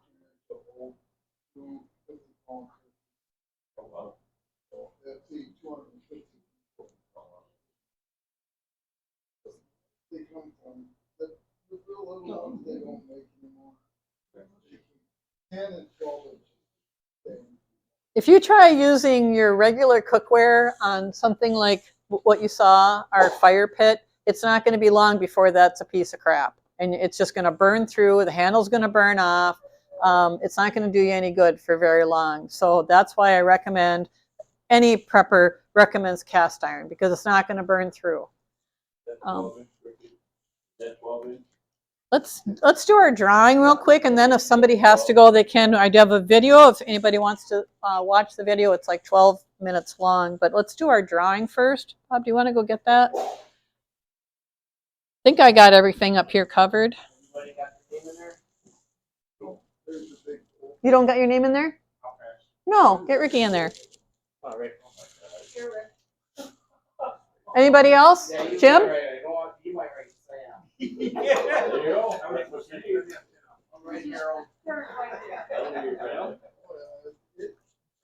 S8: don't make anymore. 10 and 12 inch thing.
S1: If you try using your regular cookware on something like what you saw, our fire pit, it's not going to be long before that's a piece of crap. And it's just going to burn through, the handle's going to burn off. It's not going to do you any good for very long. So that's why I recommend, any prepper recommends cast iron, because it's not going to burn through. Let's do our drawing real quick, and then if somebody has to go, they can. I do have a video if anybody wants to watch the video. It's like 12 minutes long, but let's do our drawing first. Bob, do you want to go get that? I think I got everything up here covered.
S3: Anybody got the name in there?
S8: There's a big hole.
S1: You don't got your name in there? No, get Ricky in there.
S3: Oh, right.
S1: Anybody else?
S3: Yeah, you
S1: Jim?
S3: might write- you might write Sam.
S5: There you go.
S3: I'm right here.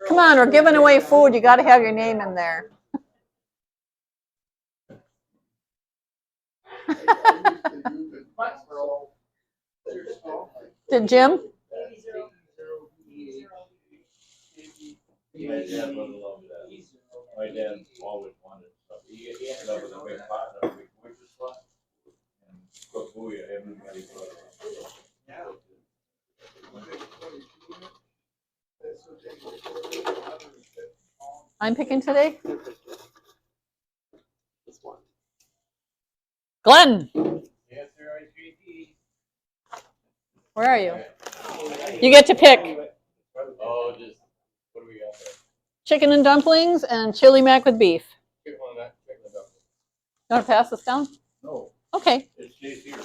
S1: Come on, we're giving away food. You got to have your name in there. Did Jim?
S5: My dad would have loved that. My dad always wanted stuff. He ended up with a big pot and a big oyster spot. And cooked booyah everybody put.
S1: I'm picking today. Glenn, where are you? You get to pick
S6: Oh, just, what do we got there?
S1: chicken and dumplings and chili mac with beef.
S6: Pick one of that, pick one of that.
S1: You want to pass this down?
S5: No,
S1: Okay.
S5: it stays here.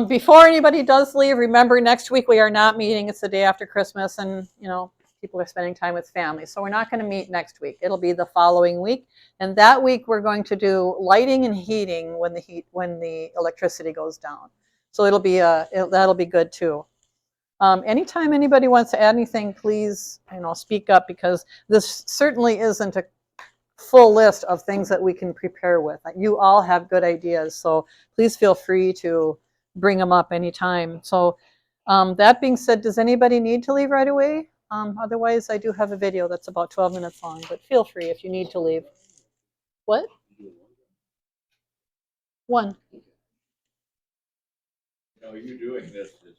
S1: Before anybody does leave, remember next week we are not meeting. It's the day after Christmas, and people are spending time with family. So we're not going to meet next week. It'll be the following week, and that week we're going to do lighting and heating when the electricity goes down. So that'll be good too. Anytime anybody wants to add anything, please speak up, because this certainly isn't a full list of things that we can prepare with. You all have good ideas, so please feel free to bring them up anytime. So that being said, does anybody need to leave right away? Otherwise, I do have a video that's about 12 minutes long, but feel free if you need to leave. What? One.
S5: You doing this is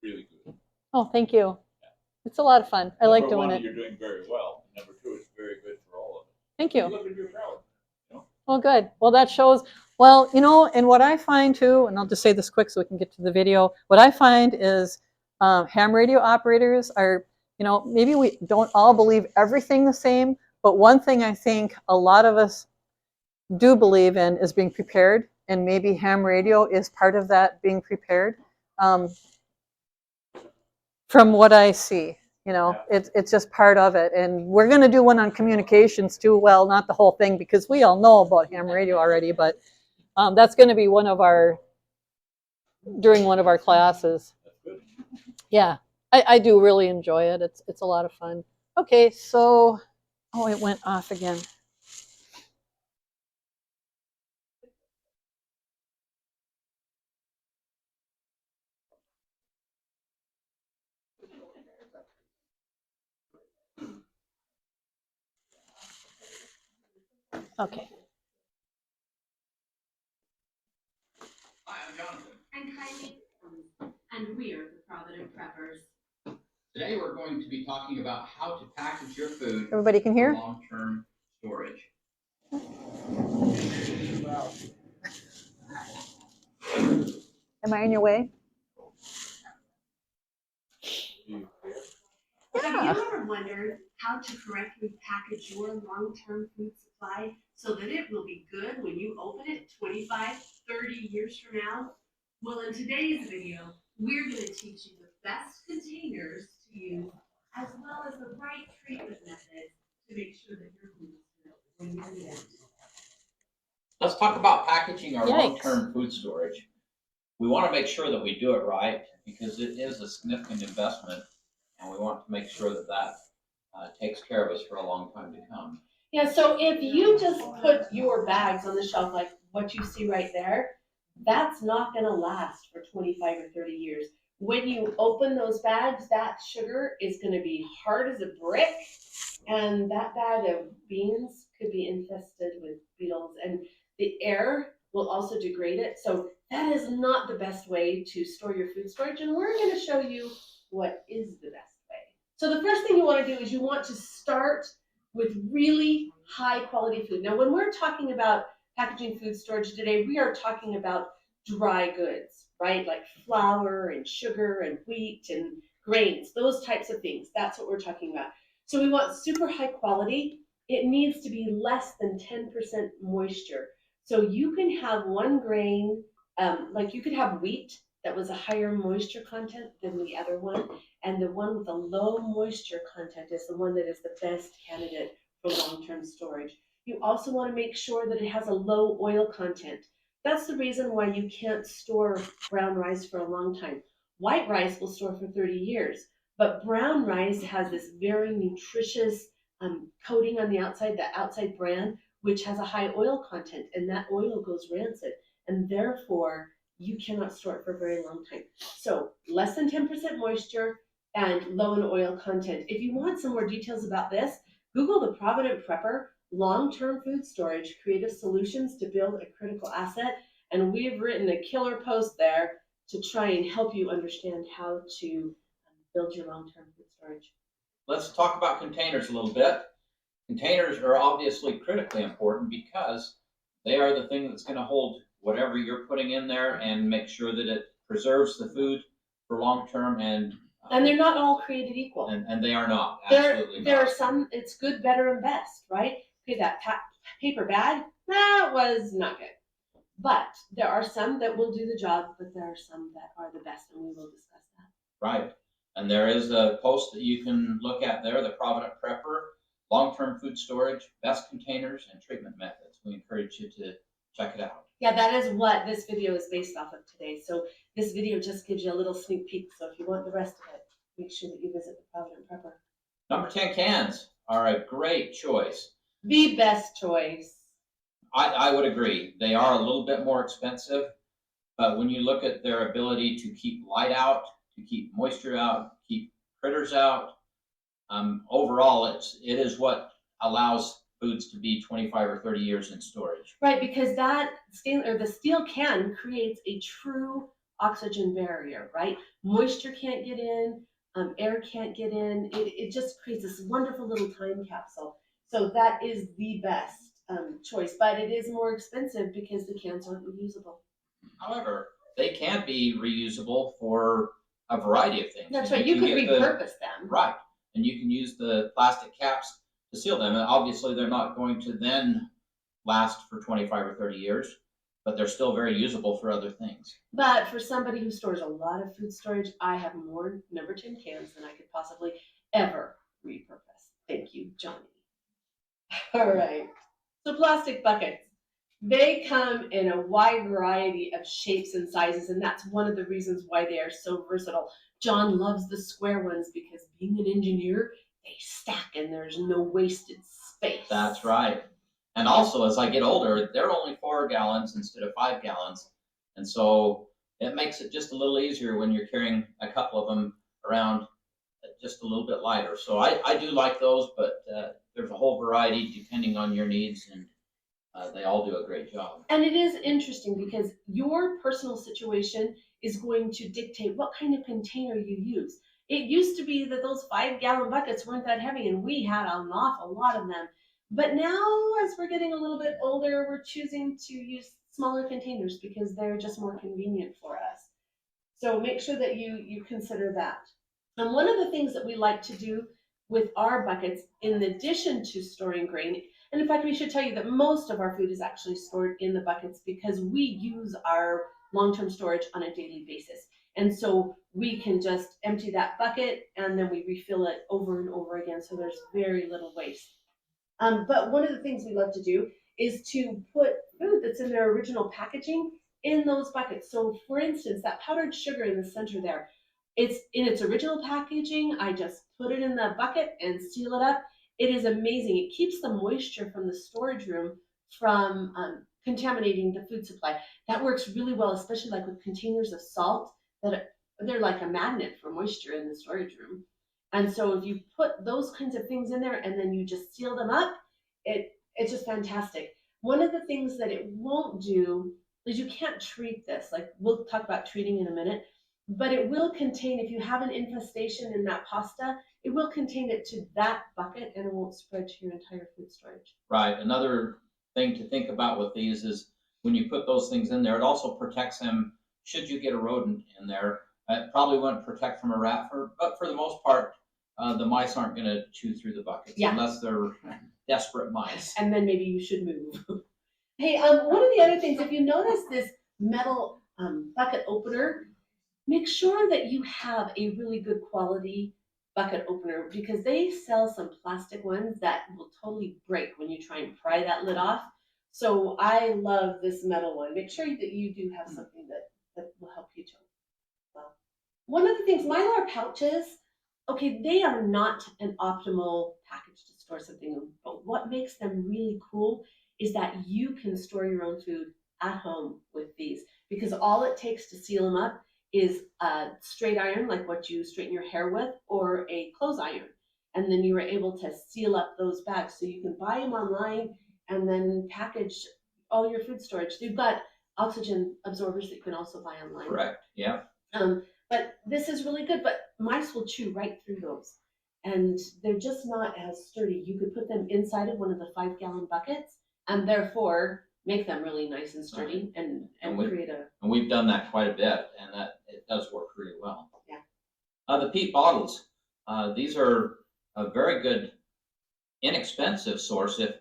S5: really good.
S1: Oh, thank you. It's a lot of fun. I like
S5: Number
S1: doing
S5: one,
S1: it.
S5: you're doing very well. Number two, it's very good for all of us.
S1: Thank you.
S5: Look at your crowd.
S1: Well, good. Well, that shows, and what I find too, and I'll just say this quick so we can get to the video. What I find is ham radio operators are, maybe we don't all believe everything the same, but one thing I think a lot of us do believe in is being prepared, and maybe ham radio is part of that, being prepared. From what I see. It's just part of it. And we're going to do one on communications too. Well, not the whole thing, because we all know about ham radio already, but that's going to be during one of our classes. Yeah, I do really enjoy it. It's a lot of fun. Okay, so, it went off again. Okay.
S9: Hi, I'm Jonathan. I'm Kylie. And we are the Provident Preppers. Today we're going to be talking about how to package your food
S1: Everybody can hear?
S9: for long-term storage.
S1: Am I in your way?
S10: Have you ever wondered how to correctly package your long-term food supply so that it will be good when you open it 25, 30 years from now? Well, in today's video, we're going to teach you the best containers to use, as well as the right treatment methods to make sure that your food is good when you need it.
S9: Let's talk about packaging our
S1: Yikes.
S9: long-term food storage. We want to make sure that we do it right, because it is a significant investment, and we want to make sure that takes care of us for a long time to come.
S10: Yeah, so if you just put your bags on the shelf like what you see right there, that's not gonna last for 25 or 30 years. When you open those bags, that sugar is gonna be hard as a brick, and that bag of beans could be infested with beetles, and the air will also degrade it. So that is not the best way to store your food storage, and we're gonna show you what is the best way. So the first thing you wanna do is you want to start with really high quality food. Now, when we're talking about packaging food storage today, we are talking about dry goods, right? Like flour and sugar and wheat and grains, those types of things. That's what we're talking about. So we want super high quality. It needs to be less than 10% moisture. So you can have one grain, like you could have wheat that was a higher moisture content than the other one. And the one with a low moisture content is the one that is the best candidate for long-term storage. You also want to make sure that it has a low oil content. That's the reason why you can't store brown rice for a long time. White rice will store for 30 years, but brown rice has this very nutritious coating on the outside bran, which has a high oil content, and that oil goes rancid, and therefore you cannot store it for a very long time. So less than 10% moisture and low in oil content. If you want some more details about this, Google the Provident Prepper long-term food storage, creative solutions to build a critical asset. And we've written a killer post there to try and help you understand how to build your long-term food storage.
S11: Let's talk about containers a little bit. Containers are obviously critically important because they are the thing that's going to hold whatever you're putting in there and make sure that it preserves the food for long term. And
S10: they're not all created equal.
S11: And they are not.
S10: Absolutely there are some, it's good, better, and best, right? Okay, that paper bag, that was not good. But there are some that will do the job, but there are some that are the best, and we will discuss that.
S11: Right. And there is a post that you can look at there, the Provident Prepper, long-term food storage, best containers, and treatment methods. We encourage you to check it out.
S10: Yeah, that is what this video is based off of today. So this video just gives you a little sneak peek. So if you want the rest of it, make sure that you visit the Provident Prepper.
S11: Number 10 cans are a great choice.
S10: The best choice.
S11: I would agree. They are a little bit more expensive, but when you look at their ability to keep light out, to keep moisture out, keep critters out, overall, it is what allows foods to be 25 or 30 years in storage.
S10: Right, because that the steel can creates a true oxygen barrier, right? Moisture can't get in, air can't get in. It just creates this wonderful little time capsule. So that is the best choice, but it is more expensive because the cans aren't reusable.
S11: However, they can be reusable for a variety of things.
S10: That's right, you could repurpose them.
S11: Right, and you can use the plastic caps to seal them. And obviously they're not going to then last for 25 or 30 years, but they're still very usable for other things.
S10: But for somebody who stores a lot of food storage, I have more number 10 cans than I could possibly ever repurpose. Thank you, Johnny. All right. So plastic buckets, they come in a wide variety of shapes and sizes, and that's one of the reasons why they are so versatile. John loves the square ones because being an engineer, they stack and there's no wasted space.
S11: That's right. And also, as I get older, they're only 4 gallons instead of 5 gallons. And so it makes it just a little easier when you're carrying a couple of them around, just a little bit lighter. So I do like those, but there's a whole variety depending on your needs, and they all do a great job.
S10: And it is interesting because your personal situation is going to dictate what kind of container you use. It used to be that those 5-gallon buckets weren't that heavy, and we had an awful lot of them. But now, as we're getting a little bit older, we're choosing to use smaller containers because they're just more convenient for us. So make sure that you consider that. And one of the things that we like to do with our buckets, in addition to storing grain, and in fact, we should tell you that most of our food is actually stored in the buckets because we use our long-term storage on a daily basis. And so we can just empty that bucket and then we refill it over and over again. So there's very little waste. But one of the things we love to do is to put food that's in their original packaging in those buckets. So for instance, that powdered sugar in the center there, it's in its original packaging. I just put it in the bucket and seal it up. It is amazing. It keeps the moisture from the storage room from contaminating the food supply. That works really well, especially like with containers of salt that they're like a magnet for moisture in the storage room. And so if you put those kinds of things in there and then you just seal them up, it's just fantastic. One of the things that it won't do is you can't treat this. Like we'll talk about treating in a minute, but it will contain, if you have an infestation in that pasta, it will contain it to that bucket and it won't spread to your entire food storage.
S11: Right. Another thing to think about with these is when you put those things in there, it also protects them should you get a rodent in there. It probably wouldn't protect from a rat, but for the most part, the mice aren't going to chew through the buckets unless they're desperate mice.
S10: And then maybe you should move. Hey, one of the other things, if you notice this metal bucket opener, make sure that you have a really good quality bucket opener because they sell some plastic ones that will totally break when you try and pry that lid off. So I love this metal one. Make sure that you do have something that will help you too. Well, one of the things, Mylar pouches, okay, they are not an optimal package to store something in, but what makes them really cool is that you can store your own food at home with these because all it takes to seal them up is a straight iron, like what you straighten your hair with, or a clothes iron. And then you are able to seal up those bags. So you can buy them online and then package all your food storage. You've got oxygen absorbers that you can also buy online.
S11: Correct. Yeah.
S10: But this is really good, but mice will chew right through those. And they're just not as sturdy. You could put them inside of one of the 5-gallon buckets and therefore make them really nice and sturdy and create a.
S11: And we've done that quite a bit, and that it does work really well.
S10: Yeah.
S11: The peat bottles, these are a very good, inexpensive source if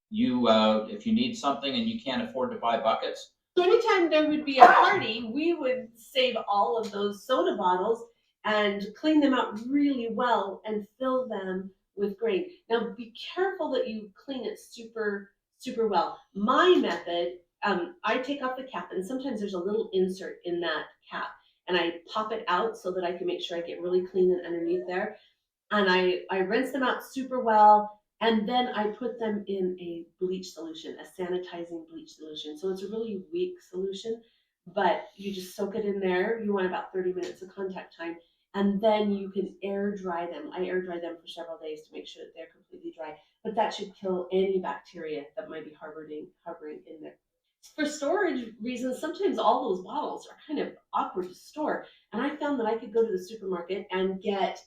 S11: you need something and you can't afford to buy buckets.
S10: So anytime there would be a party, we would save all of those soda bottles and clean them out really well and fill them with grain. Now be careful that you clean it super, super well. My method, I take off the cap and sometimes there's a little insert in that cap and I pop it out so that I can make sure I get really clean and underneath there. And I rinse them out super well. And then I put them in a bleach solution, a sanitizing bleach solution. So it's a really weak solution, but you just soak it in there. You want about 30 minutes of contact time. And then you can air dry them. I air dry them for several days to make sure that they're completely dry. But that should kill any bacteria that might be harboring in there. For storage reasons, sometimes all those bottles are kind of awkward to store. And I found that I could go to the supermarket and get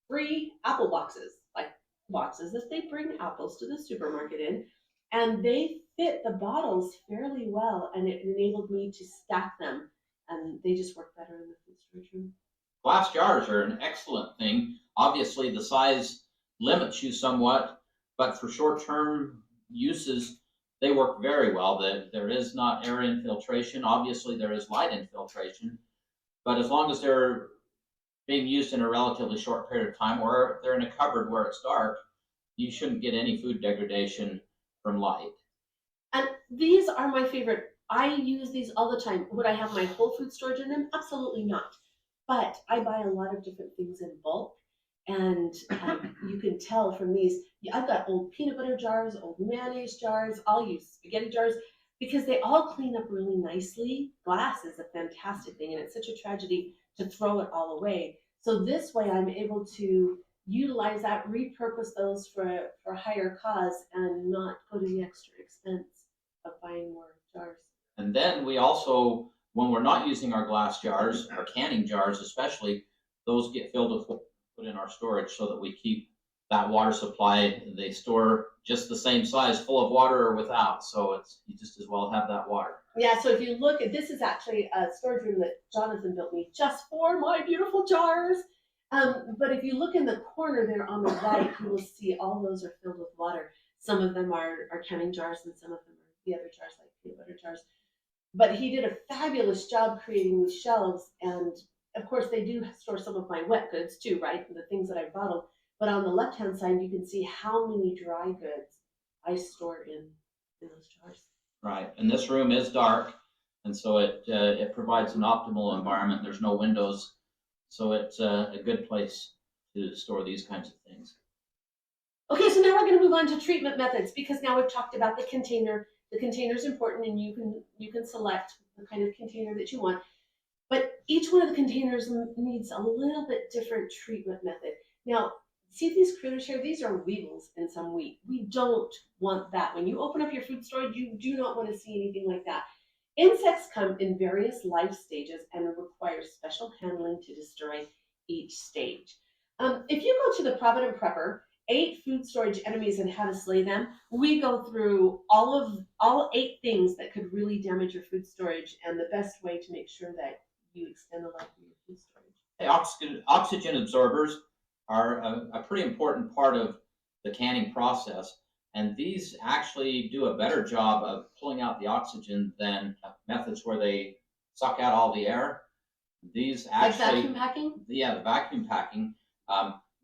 S10: free apple boxes, like boxes that they bring apples to the supermarket in, and they fit the bottles fairly well, and it enabled me to stack them, and they just work better in the food storage room.
S11: Glass jars are an excellent thing. Obviously, the size limits you somewhat, but for short-term uses, they work very well. There is not air infiltration. Obviously, there is light infiltration, but as long as they're being used in a relatively short period of time, or they're in a cupboard where it's dark, you shouldn't get any food degradation from light.
S10: And these are my favorite. I use these all the time. Would I have my whole food storage in them? Absolutely not. But I buy a lot of different things in bulk. And you can tell from these, I've got old peanut butter jars, old mayonnaise jars, I'll use spaghetti jars because they all clean up really nicely. Glass is a fantastic thing and it's such a tragedy to throw it all away. So this way I'm able to utilize that, repurpose those for a higher cause and not go to the extra expense of buying more jars.
S11: And then we also, when we're not using our glass jars, our canning jars especially, those get filled with put in our storage so that we keep that water supply. They store just the same size, full of water or without. So it's you just as well have that water.
S10: Yeah, so if you look at this is actually a storage room that Jonathan built me just for my beautiful jars. But if you look in the corner there on the right, you will see all those are filled with water. Some of them are canning jars and some of them are the other jars like peanut butter jars. But he did a fabulous job creating these shelves. And of course they do store some of my wet goods too, right? The things that I bottled. But on the left-hand side, you can see how many dry goods I store in those jars.
S11: Right, and this room is dark, and so it provides an optimal environment. There's no windows, so it's a good place to store these kinds of things.
S10: Okay, so now we're gonna move on to treatment methods, because now we've talked about the container. The container is important, and you can select the kind of container that you want. But each one of the containers needs a little bit different treatment method. Now, see these critters here? These are weevils in some wheat. We don't want that. When you open up your food storage, you do not want to see anything like that. Insects come in various life stages and require special handling to destroy each stage. If you go to the Provident Prepper, 8 food storage enemies and how to slay them, we go through all 8 things that could really damage your food storage and the best way to make sure that you extend the life of your food storage.
S11: Hey, oxygen absorbers are a pretty important part of the canning process, and these actually do a better job of pulling out the oxygen than methods where they suck out all the air. These
S10: Like
S11: actually,
S10: vacuum packing?
S11: yeah, the vacuum packing.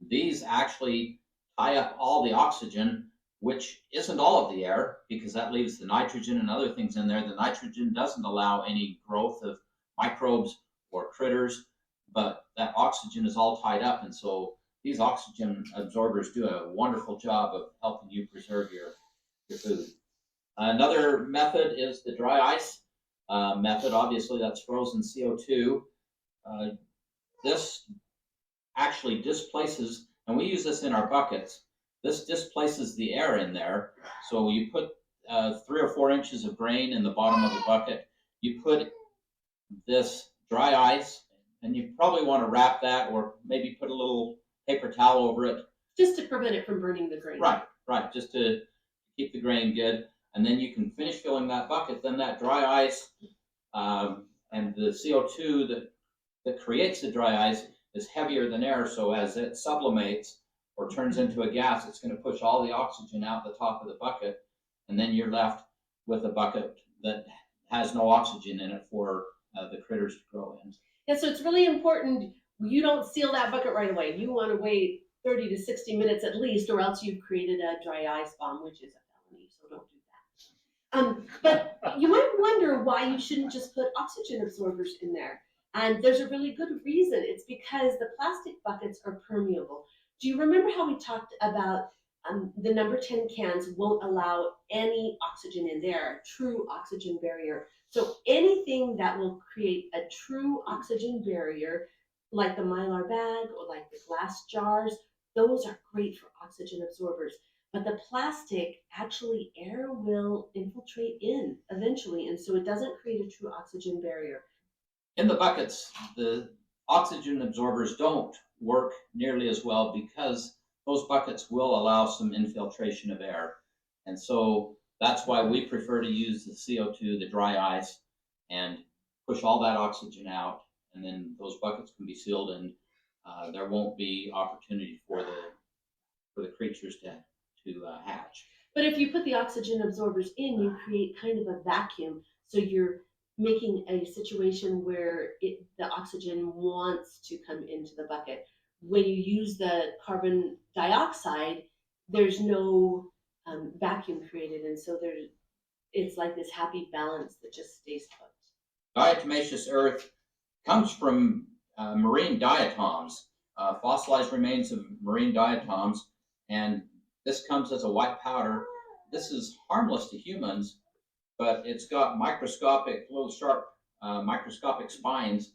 S11: These actually tie up all the oxygen, which isn't all of the air, because that leaves the nitrogen and other things in there. The nitrogen doesn't allow any growth of microbes or critters, but that oxygen is all tied up. And so these oxygen absorbers do a wonderful job of helping you preserve your food. Another method is the dry ice method. Obviously, that's frozen CO2. This actually displaces, and we use this in our buckets, this displaces the air in there. So you put 3 or 4 inches of grain in the bottom of the bucket. You put this dry ice, and you probably want to wrap that or maybe put a little paper towel over it.
S10: Just to prevent it from burning the grain.
S11: Right, just to keep the grain good. And then you can finish filling that bucket. Then that dry ice and the CO2 that creates the dry ice is heavier than air. So as it sublimates or turns into a gas, it's going to push all the oxygen out the top of the bucket. And then you're left with a bucket that has no oxygen in it for the critters to grow in.
S10: Yeah, so it's really important you don't seal that bucket right away. You want to wait 30 to 60 minutes at least, or else you've created a dry ice bomb, which is a felony, so don't do that. But you might wonder why you shouldn't just put oxygen absorbers in there. And there's a really good reason. It's because the plastic buckets are permeable. Do you remember how we talked about the number 10 cans won't allow any oxygen in there, true oxygen barrier? So anything that will create a true oxygen barrier, like the Mylar bag or like the glass jars, those are great for oxygen absorbers. But the plastic, actually air will infiltrate in eventually, and so it doesn't create a true oxygen barrier.
S11: In the buckets, the oxygen absorbers don't work nearly as well because those buckets will allow some infiltration of air. And so that's why we prefer to use the CO2, the dry ice, and push all that oxygen out. And then those buckets can be sealed, and there won't be opportunity for the creatures to hatch.
S10: But if you put the oxygen absorbers in, you create kind of a vacuum. So you're making a situation where the oxygen wants to come into the bucket. When you use the carbon dioxide, there's no vacuum created, and so it's like this happy balance that just stays put.
S11: Diatomaceous earth comes from marine diatoms, fossilized remains of marine diatoms, and this comes as a white powder. This is harmless to humans, but it's got microscopic, little sharp microscopic spines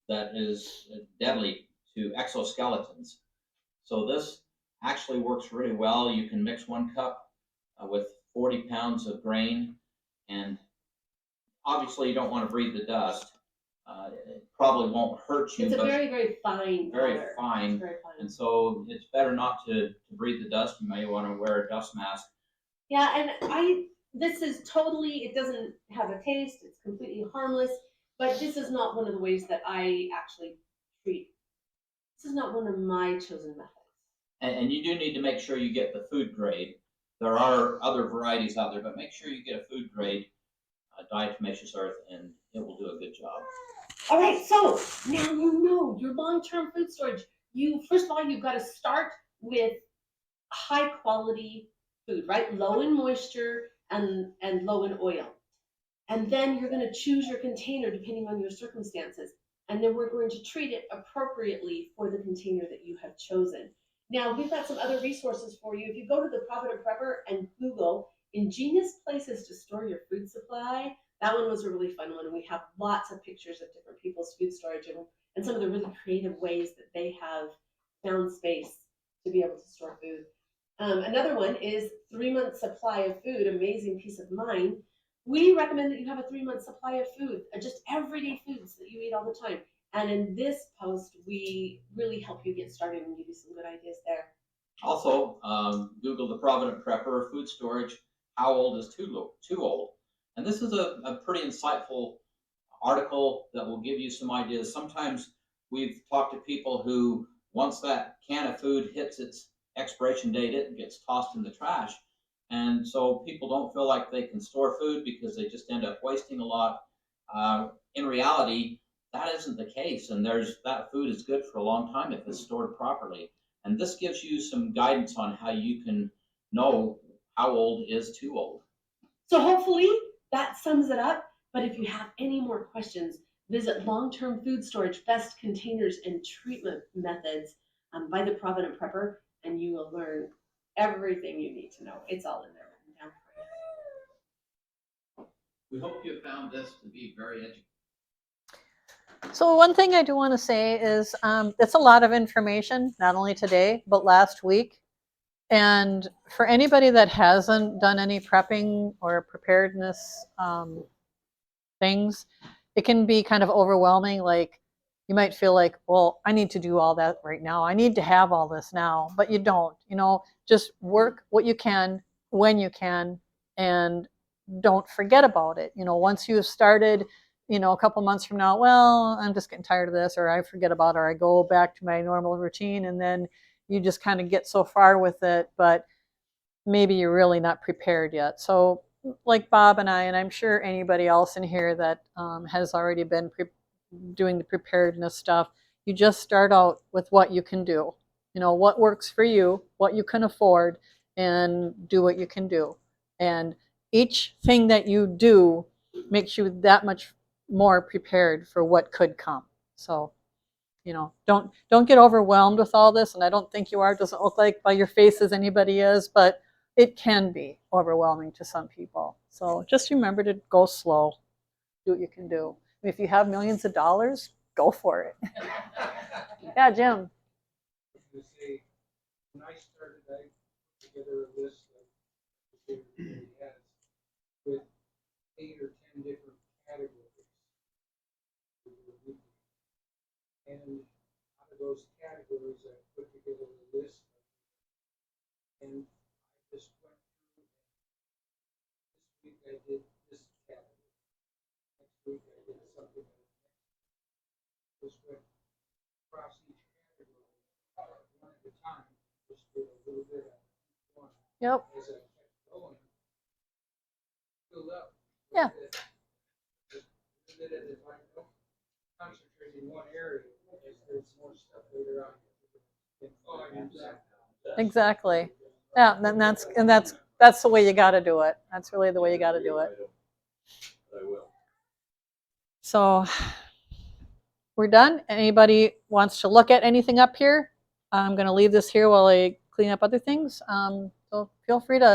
S11: that is deadly to exoskeletons. So this actually works really well. You can mix 1 cup with 40 pounds of grain, and obviously you don't want to breathe the dust. It probably won't hurt you.
S10: It's a
S11: but
S10: very, very fine
S11: very
S10: powder.
S11: fine.
S10: It's very fine.
S11: And so it's better not to breathe the dust. You may want to wear a dust mask.
S10: Yeah, and this is totally, it doesn't have a taste, it's completely harmless, but this is not one of the ways that I actually treat. This is not one of my chosen methods.
S11: And you do need to make sure you get the food grade. There are other varieties out there, but make sure you get a food grade diatomaceous earth, and it will do a good job.
S10: All right, so now you know your long-term food storage. First of all, you've got to start with high quality food, right? Low in moisture and low in oil. And then you're going to choose your container depending on your circumstances. And then we're going to treat it appropriately for the container that you have chosen. Now, we've got some other resources for you. If you go to the Provident Prepper and Google ingenious places to store your food supply, that one was a really fun one. And we have lots of pictures of different people's food storage and some of the really creative ways that they have found space to be able to store food. Another one is 3 month supply of food, amazing peace of mind. We recommend that you have a 3 month supply of food, just everyday foods that you eat all the time. And in this post, we really help you get started and give you some good ideas there.
S11: Also, Google the Provident Prepper food storage. How old is too old? And this is a pretty insightful article that will give you some ideas. Sometimes we've talked to people who, once that can of food hits its expiration date, it gets tossed in the trash. And so people don't feel like they can store food because they just end up wasting a lot. In reality, that isn't the case. And that food is good for a long time if it's stored properly. And this gives you some guidance on how you can know how old is too old.
S10: So hopefully that sums it up. But if you have any more questions, visit Long-Term Food Storage, Best Containers and Treatment Methods by the Provident Prepper, and you will learn everything you need to know. It's all in there written down for you.
S11: We hope you found this to be very educational.
S1: So one thing I do want to say is it's a lot of information, not only today, but last week. And for anybody that hasn't done any prepping or preparedness things, it can be kind of overwhelming. Like you might feel like, well, I need to do all that right now. I need to have all this now, but you don't, just work what you can when you can and don't forget about it. Once you've started, a couple months from now, well, I'm just getting tired of this, or I forget about it, or I go back to my normal routine, and then you just kind of get so far with it, but maybe you're really not prepared yet. So like Bob and I, and I'm sure anybody else in here that has already been doing the preparedness stuff, you just start out with what you can do, what works for you, what you can afford, and do what you can do. And each thing that you do makes you that much more prepared for what could come. So don't get overwhelmed with all this, and I don't think you are. It doesn't look like by your faces anybody is, but it can be overwhelming to some people. So just remember to go slow, do what you can do. If you have millions of dollars, go for it. Yeah, Jim.
S7: To say, when I started, I put together a list of the things that he has with 8 or 10 different categories. And out of those categories, I put together a list. And I just went through. This week I did this category. Next week I did something else. Just went across each category one at a time. Just did a little bit of one.
S1: Yep.
S7: As I kept going, filled up.
S1: Yeah.
S7: Just did it as I don't concentrate in one area. There's more stuff later on. Oh, I use that.
S1: Exactly. Yeah, and that's the way you got to do it. That's really the way you got to do it.
S5: I will.
S1: So we're done. Anybody wants to look at anything up here? I'm going to leave this here while I clean up other things. So feel free to